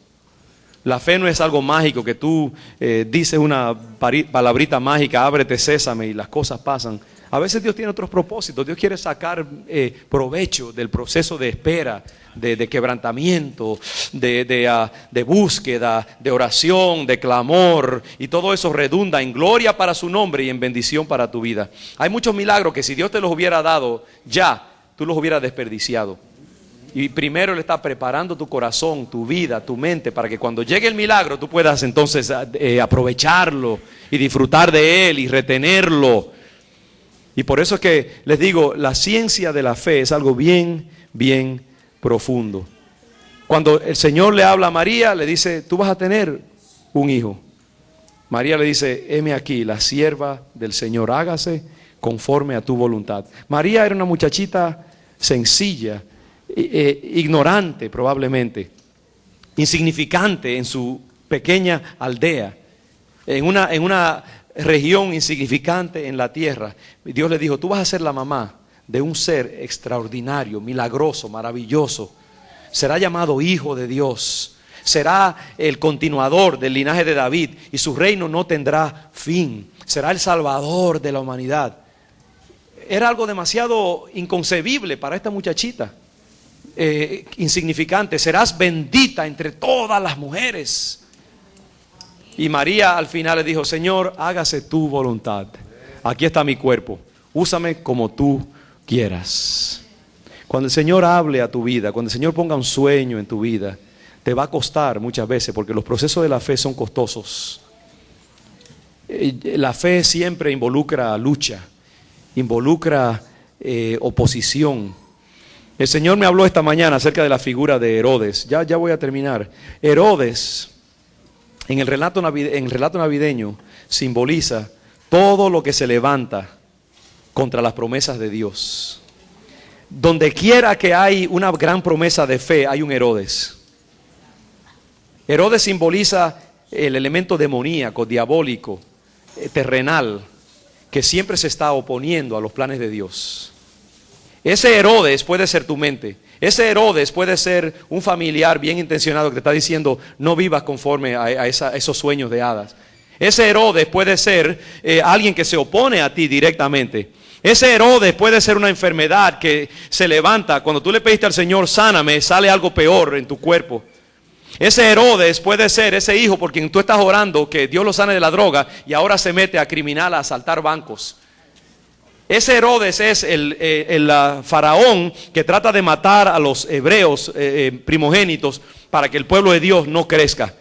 La fe no es algo mágico que tú dices una palabrita mágica, ábrete sésame y las cosas pasan. A veces Dios tiene otros propósitos. Dios quiere sacar provecho del proceso de espera, de quebrantamiento, de búsqueda, de oración, de clamor, y todo eso redunda en gloria para su nombre y en bendición para tu vida. Hay muchos milagros que si Dios te los hubiera dado ya, tú los hubieras desperdiciado. Y primero Él está preparando tu corazón, tu vida, tu mente, para que cuando llegue el milagro tú puedas entonces aprovecharlo y disfrutar de él y retenerlo. Y por eso es que les digo, la ciencia de la fe es algo bien, bien profundo. Cuando el Señor le habla a María, le dice, tú vas a tener un hijo. María le dice, heme aquí, la sierva del Señor, hágase conforme a tu voluntad. María era una muchachita sencilla, ignorante probablemente, insignificante en su pequeña aldea, en una región insignificante en la tierra. Dios le dijo, tú vas a ser la mamá de un ser extraordinario, milagroso, maravilloso. Será llamado Hijo de Dios. Será el continuador del linaje de David y su reino no tendrá fin. Será el salvador de la humanidad. Era algo demasiado inconcebible para esta muchachita, insignificante. Serás bendita entre todas las mujeres. Y María al final le dijo, Señor, hágase tu voluntad. Aquí está mi cuerpo. Úsame como tú quieras. Cuando el Señor hable a tu vida, cuando el Señor ponga un sueño en tu vida, te va a costar muchas veces, porque los procesos de la fe son costosos. La fe siempre involucra lucha, involucra oposición. El Señor me habló esta mañana acerca de la figura de Herodes. Ya voy a terminar. Herodes, en el relato navideño, simboliza todo lo que se levanta contra las promesas de Dios. Donde quiera que hay una gran promesa de fe, hay un Herodes. Herodes simboliza el elemento demoníaco, diabólico, terrenal, que siempre se está oponiendo a los planes de Dios. Ese Herodes puede ser tu mente. Ese Herodes puede ser un familiar bien intencionado que te está diciendo, no vivas conforme a esos sueños de hadas. Ese Herodes puede ser alguien que se opone a ti directamente. Ese Herodes puede ser una enfermedad que se levanta. Cuando tú le pediste al Señor, sáname, sale algo peor en tu cuerpo. Ese Herodes puede ser ese hijo por quien tú estás orando, que Dios lo sane de la droga y ahora se mete a criminal, a asaltar bancos. Ese Herodes es el faraón que trata de matar a los hebreos primogénitos para que el pueblo de Dios no crezca.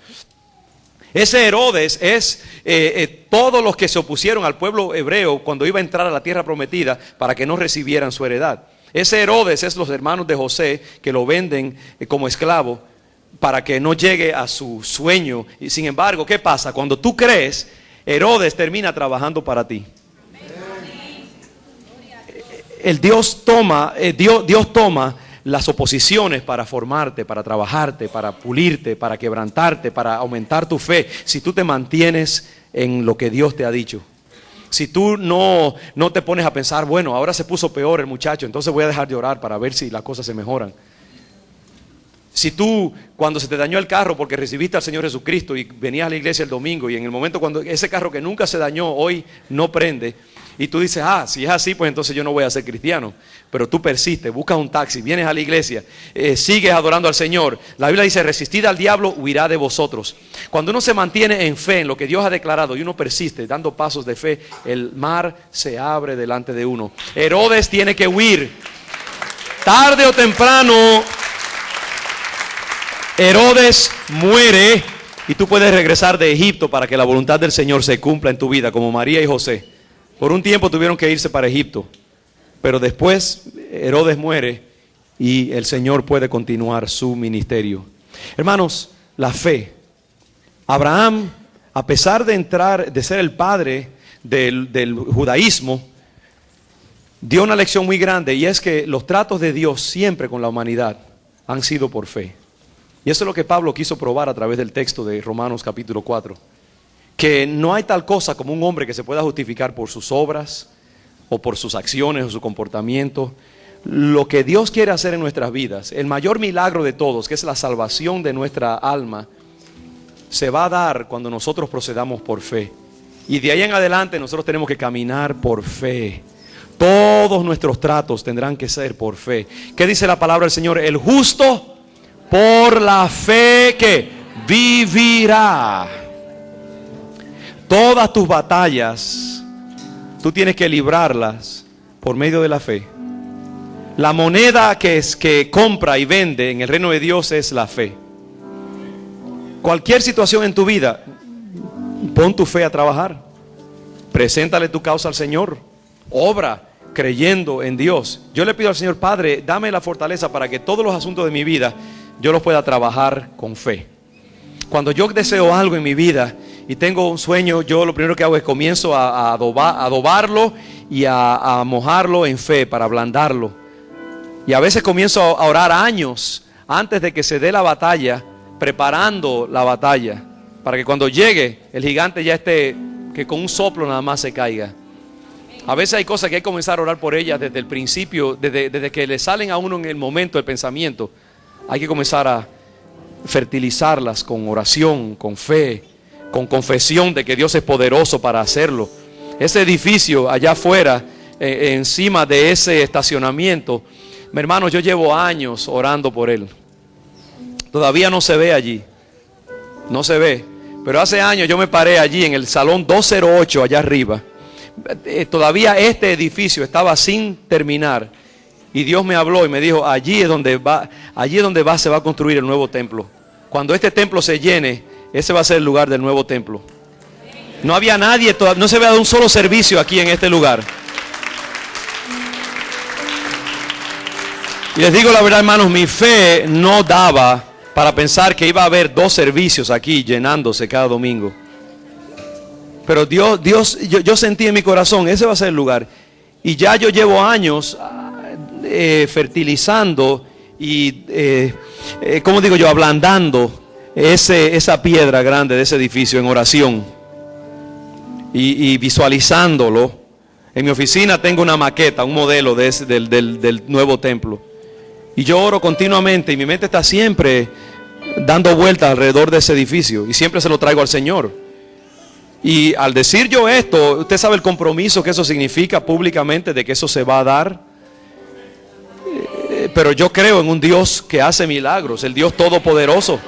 Ese Herodes es todos los que se opusieron al pueblo hebreo cuando iba a entrar a la tierra prometida para que no recibieran su heredad. Ese Herodes es los hermanos de José que lo venden como esclavo para que no llegue a su sueño. Y sin embargo, ¿qué pasa? Cuando tú crees, Herodes termina trabajando para ti. Dios toma las oposiciones para formarte, para trabajarte, para pulirte, para quebrantarte, para aumentar tu fe. Si tú te mantienes en lo que Dios te ha dicho. Si tú no te pones a pensar, bueno, ahora se puso peor el muchacho, entonces voy a dejar de orar para ver si las cosas se mejoran. Si tú, cuando se te dañó el carro porque recibiste al Señor Jesucristo y venías a la iglesia el domingo y en el momento cuando ese carro que nunca se dañó hoy no prende y tú dices, si es así, pues entonces yo no voy a ser cristiano. Pero tú persistes, buscas un taxi, vienes a la iglesia, sigues adorando al Señor. La Biblia dice, resistid al diablo, huirá de vosotros. Cuando uno se mantiene en fe, en lo que Dios ha declarado y uno persiste dando pasos de fe, el mar se abre delante de uno. Herodes tiene que huir. Tarde o temprano Herodes muere y tú puedes regresar de Egipto para que la voluntad del Señor se cumpla en tu vida, como María y José. Por un tiempo tuvieron que irse para Egipto, pero después Herodes muere y el Señor puede continuar su ministerio. Hermanos, la fe. Abraham, a pesar de ser el padre del judaísmo, dio una lección muy grande, y es que los tratos de Dios siempre con la humanidad han sido por fe. Y eso es lo que Pablo quiso probar a través del texto de Romanos capítulo 4. Que no hay tal cosa como un hombre que se pueda justificar por sus obras o por sus acciones o su comportamiento. Lo que Dios quiere hacer en nuestras vidas, el mayor milagro de todos, que es la salvación de nuestra alma, se va a dar cuando nosotros procedamos por fe. Y de ahí en adelante nosotros tenemos que caminar por fe. Todos nuestros tratos tendrán que ser por fe. ¿Qué dice la palabra del Señor? El justo por la fe que vivirá. Todas tus batallas, tú tienes que librarlas por medio de la fe. La moneda que compra y vende en el reino de Dios es la fe. Cualquier situación en tu vida, pon tu fe a trabajar. Preséntale tu causa al Señor. Obra creyendo en Dios. Yo le pido al Señor, Padre, dame la fortaleza para que todos los asuntos de mi vida yo los pueda trabajar con fe. Cuando yo deseo algo en mi vida y tengo un sueño, yo lo primero que hago es comienzo a adobarlo y a mojarlo en fe para ablandarlo. Y a veces comienzo a orar años antes de que se dé la batalla, preparando la batalla, para que cuando llegue el gigante ya esté, que con un soplo nada más se caiga. A veces hay cosas que hay que comenzar a orar por ellas desde el principio, desde que le salen a uno en el momento del pensamiento. Hay que comenzar a fertilizarlas con oración, con fe, con confesión de que Dios es poderoso para hacerlo. Ese edificio allá afuera, encima de ese estacionamiento, mi hermano, yo llevo años orando por él. Todavía no se ve allí, no se ve, pero hace años yo me paré allí en el salón 208 allá arriba. Todavía este edificio estaba sin terminar y Dios me habló y me dijo: allí es donde se va a construir el nuevo templo. Cuando este templo se llene, ese va a ser el lugar del nuevo templo. No había nadie, no se había dado un solo servicio aquí en este lugar. Y les digo la verdad, hermanos, mi fe no daba para pensar que iba a haber 2 servicios aquí llenándose cada domingo. Pero yo sentí en mi corazón, ese va a ser el lugar. Y ya yo llevo años fertilizando y, ¿cómo digo yo? Ablandando esa piedra grande de ese edificio en oración. Y visualizándolo. En mi oficina tengo una maqueta, un modelo del nuevo templo. Y yo oro continuamente y mi mente está siempre dando vueltas alrededor de ese edificio. Y siempre se lo traigo al Señor. Y al decir yo esto, usted sabe el compromiso que eso significa públicamente, de que eso se va a dar. Pero yo creo en un Dios que hace milagros, el Dios todopoderoso.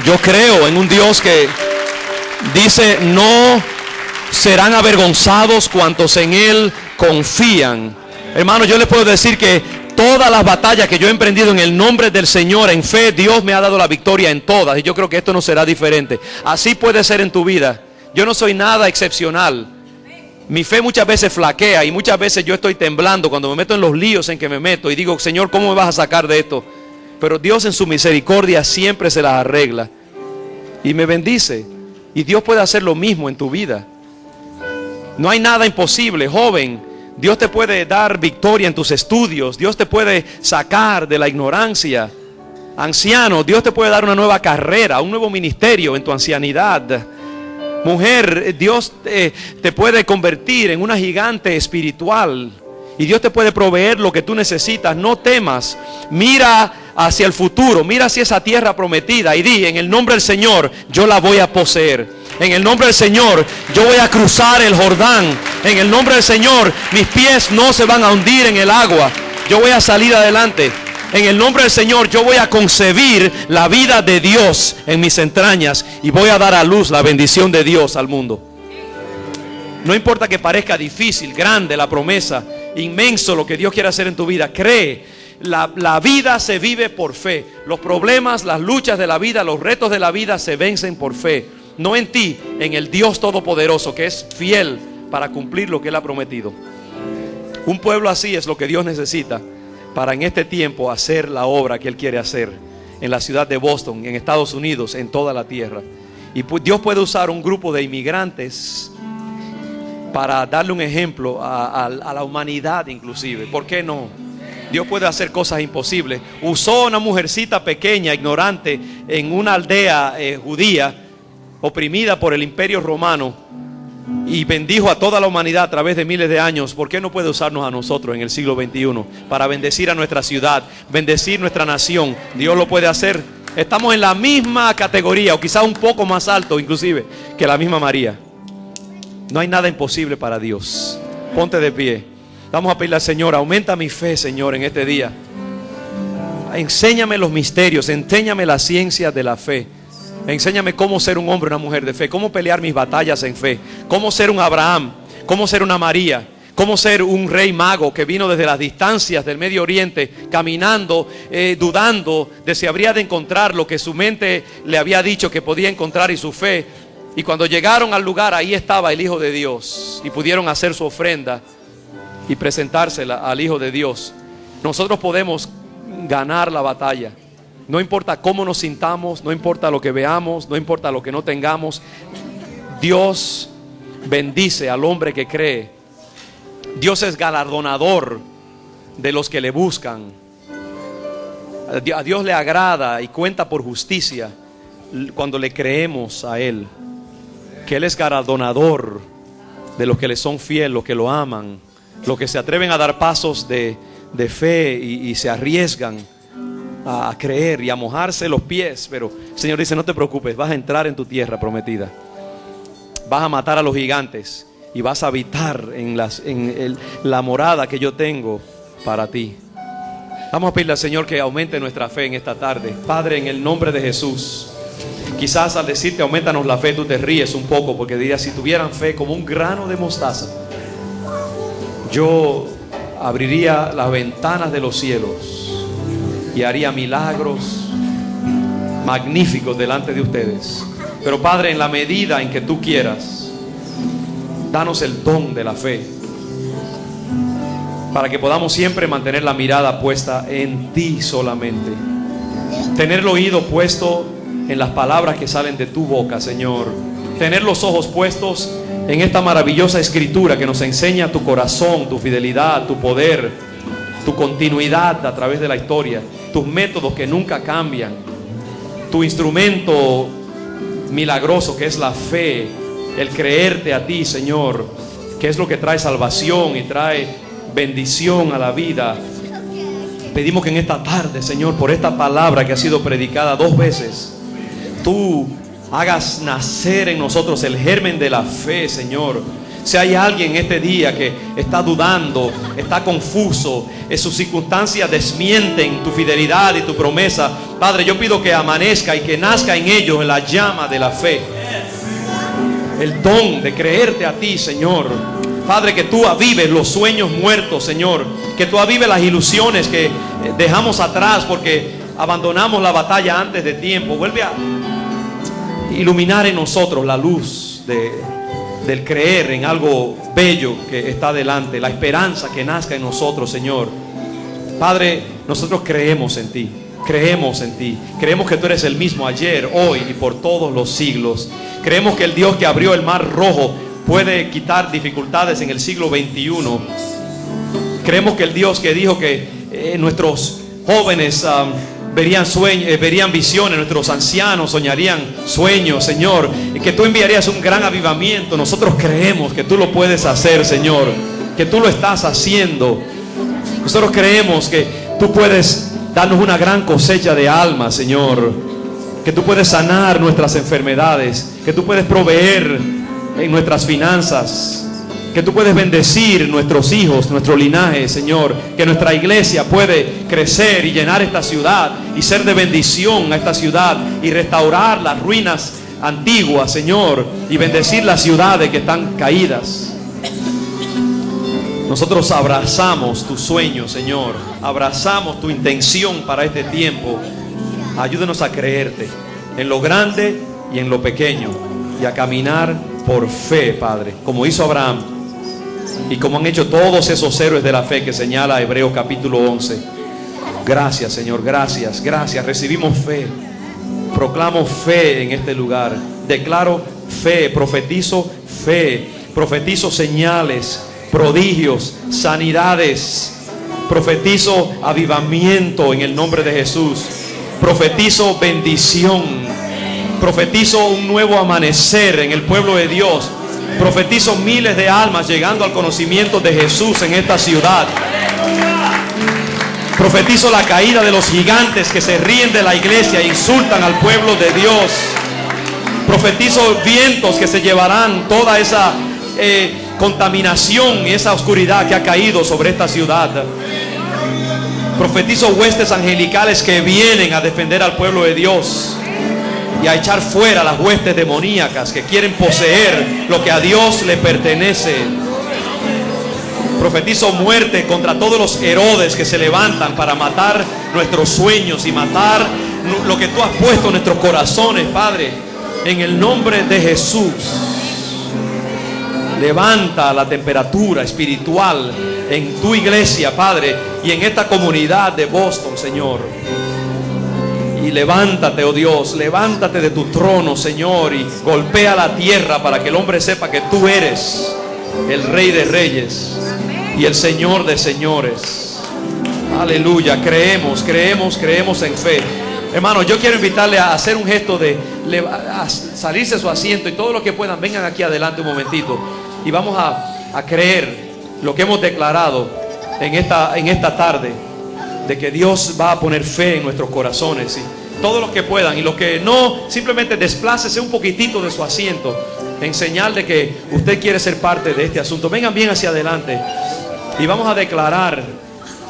Yo creo en un Dios que dice: no serán avergonzados cuantos en Él confían. Hermano, yo les puedo decir que todas las batallas que yo he emprendido en el nombre del Señor, en fe, Dios me ha dado la victoria en todas. Y yo creo que esto no será diferente. Así puede ser en tu vida. Yo no soy nada excepcional. Mi fe muchas veces flaquea y muchas veces yo estoy temblando cuando me meto en los líos en que me meto. Y digo: Señor, ¿cómo me vas a sacar de esto? Pero Dios en su misericordia siempre se las arregla. Y me bendice. Y Dios puede hacer lo mismo en tu vida. No hay nada imposible, joven. Dios te puede dar victoria en tus estudios. Dios te puede sacar de la ignorancia. Anciano, Dios te puede dar una nueva carrera, un nuevo ministerio en tu ancianidad. Mujer, Dios te puede convertir en una gigante espiritual. Y Dios te puede proveer lo que tú necesitas. No temas. Mira hacia el futuro. Mira hacia esa tierra prometida. Y di: en el nombre del Señor, yo la voy a poseer. En el nombre del Señor, yo voy a cruzar el Jordán. En el nombre del Señor, mis pies no se van a hundir en el agua. Yo voy a salir adelante. En el nombre del Señor, yo voy a concebir la vida de Dios en mis entrañas y voy a dar a luz la bendición de Dios al mundo. No importa que parezca difícil, grande la promesa, inmenso lo que Dios quiere hacer en tu vida. Cree, la vida se vive por fe. Los problemas, las luchas de la vida, los retos de la vida se vencen por fe. No en ti, en el Dios Todopoderoso, que es fiel para cumplir lo que Él ha prometido. Un pueblo así es lo que Dios necesita para en este tiempo hacer la obra que Él quiere hacer en la ciudad de Boston, en Estados Unidos, en toda la tierra. Y Dios puede usar un grupo de inmigrantes para darle un ejemplo a la humanidad inclusive. ¿Por qué no? Dios puede hacer cosas imposibles. Usó una mujercita pequeña, ignorante, en una aldea judía, oprimida por el imperio romano, y bendijo a toda la humanidad a través de miles de años. ¿Por qué no puede usarnos a nosotros en el siglo XXI para bendecir a nuestra ciudad, bendecir nuestra nación? Dios lo puede hacer. Estamos en la misma categoría, o quizás un poco más alto inclusive que la misma María. No hay nada imposible para Dios. Ponte de pie. Vamos a pedirle al Señor: aumenta mi fe, Señor, en este día. Enséñame los misterios, enséñame la ciencia de la fe. Enséñame cómo ser un hombre, una mujer de fe, cómo pelear mis batallas en fe, cómo ser un Abraham, cómo ser una María, cómo ser un rey mago que vino desde las distancias del Medio Oriente, caminando, dudando de si habría de encontrar lo que su mente le había dicho que podía encontrar, y su fe. Y cuando llegaron al lugar, ahí estaba el Hijo de Dios y pudieron hacer su ofrenda y presentársela al Hijo de Dios. Nosotros podemos ganar la batalla. No importa cómo nos sintamos, no importa lo que veamos, no importa lo que no tengamos. Dios bendice al hombre que cree. Dios es galardonador de los que le buscan. A Dios le agrada y cuenta por justicia cuando le creemos a Él, que Él es galardonador de los que le son fieles, los que lo aman, los que se atreven a dar pasos de fe y se arriesgan a creer y a mojarse los pies. Pero el Señor dice: no te preocupes, vas a entrar en tu tierra prometida, vas a matar a los gigantes y vas a habitar en la morada que yo tengo para ti. Vamos a pedirle al Señor que aumente nuestra fe en esta tarde. Padre, en el nombre de Jesús. Quizás al decirte aumentanos la fe, tú te ríes un poco, porque dirías: si tuvieran fe como un grano de mostaza, yo abriría las ventanas de los cielos y haría milagros magníficos delante de ustedes. Pero Padre, en la medida en que tú quieras, danos el don de la fe, para que podamos siempre mantener la mirada puesta en ti solamente. Tener el oído puesto en las palabras que salen de tu boca, Señor. Tener los ojos puestos en esta maravillosa escritura que nos enseña tu corazón, tu fidelidad, tu poder, tu continuidad a través de la historia, tus métodos que nunca cambian, tu instrumento milagroso que es la fe, el creerte a ti, Señor, que es lo que trae salvación y trae bendición a la vida. Pedimos que en esta tarde, Señor, por esta palabra que ha sido predicada 2 veces, tú hagas nacer en nosotros el germen de la fe, Señor. Si hay alguien este día que está dudando, está confuso, sus circunstancias desmienten tu fidelidad y tu promesa, Padre, yo pido que amanezca y que nazca en ellos la llama de la fe, el don de creerte a ti, Señor. Padre, que tú avives los sueños muertos, Señor. Que tú avives las ilusiones que dejamos atrás porque abandonamos la batalla antes de tiempo. Vuelve a iluminar en nosotros la luz del creer en algo bello que está delante. La esperanza que nazca en nosotros, Señor. Padre, nosotros creemos en ti. Creemos en ti. Creemos que tú eres el mismo ayer, hoy y por todos los siglos. Creemos que el Dios que abrió el mar rojo puede quitar dificultades en el siglo XXI. Creemos que el Dios que dijo que nuestros jóvenes verían visiones, nuestros ancianos soñarían sueños, Señor, y que tú enviarías un gran avivamiento. Nosotros creemos que tú lo puedes hacer, Señor, que tú lo estás haciendo. Nosotros creemos que tú puedes darnos una gran cosecha de almas, Señor, que tú puedes sanar nuestras enfermedades, que tú puedes proveer en nuestras finanzas, que tú puedes bendecir nuestros hijos, nuestro linaje, Señor, que nuestra iglesia puede crecer y llenar esta ciudad y ser de bendición a esta ciudad y restaurar las ruinas antiguas, Señor, y bendecir las ciudades que están caídas. Nosotros abrazamos tu sueño, Señor, abrazamos tu intención para este tiempo. Ayúdenos a creerte en lo grande y en lo pequeño y a caminar por fe, Padre, como hizo Abraham y como han hecho todos esos héroes de la fe que señala Hebreos capítulo 11. Gracias, Señor, gracias, gracias. Recibimos fe, proclamo fe en este lugar, declaro fe, profetizo señales, prodigios, sanidades, profetizo avivamiento en el nombre de Jesús, profetizo bendición, profetizo un nuevo amanecer en el pueblo de Dios, profetizo miles de almas llegando al conocimiento de Jesús en esta ciudad, profetizo la caída de los gigantes que se ríen de la iglesia e insultan al pueblo de Dios, profetizo vientos que se llevarán toda esa contaminación y esa oscuridad que ha caído sobre esta ciudad. Profetizo huestes angelicales que vienen a defender al pueblo de Dios y a echar fuera las huestes demoníacas que quieren poseer lo que a Dios le pertenece. Profetizo muerte contra todos los Herodes que se levantan para matar nuestros sueños y matar lo que tú has puesto en nuestros corazones, Padre, en el nombre de Jesús. Levanta la temperatura espiritual en tu iglesia, Padre, y en esta comunidad de Boston, Señor. Y levántate, oh Dios, levántate de tu trono, Señor, y golpea la tierra para que el hombre sepa que tú eres el Rey de Reyes y el Señor de Señores. Aleluya, creemos en fe. Hermano, yo quiero invitarle a hacer un gesto de a salirse de su asiento, y todos los que puedan, vengan aquí adelante un momentito. Y vamos a creer lo que hemos declarado en esta tarde, de que Dios va a poner fe en nuestros corazones. Y todos los que puedan, y los que no, simplemente desplácese un poquitito de su asiento en señal de que usted quiere ser parte de este asunto. Vengan bien hacia adelante y vamos a declarar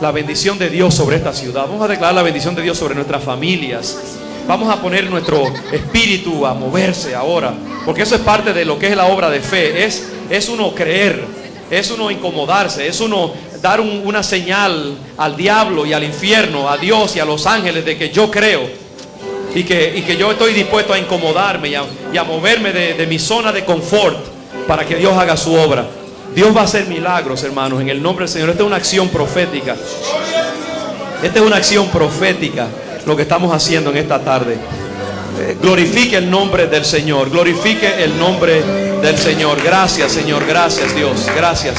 la bendición de Dios sobre esta ciudad. Vamos a declarar la bendición de Dios sobre nuestras familias. Vamos a poner nuestro espíritu a moverse ahora, porque eso es parte de lo que es la obra de fe. Es uno creer, es uno incomodarse, es uno dar una señal al diablo y al infierno, a Dios y a los ángeles, de que yo creo y que yo estoy dispuesto a incomodarme y a moverme de mi zona de confort para que Dios haga su obra. Dios va a hacer milagros, hermanos, en el nombre del Señor. Esta es una acción profética. Esta es una acción profética lo que estamos haciendo en esta tarde. Glorifique el nombre del Señor. Glorifique el nombre del Señor. Gracias, Señor. Gracias, Dios. Gracias.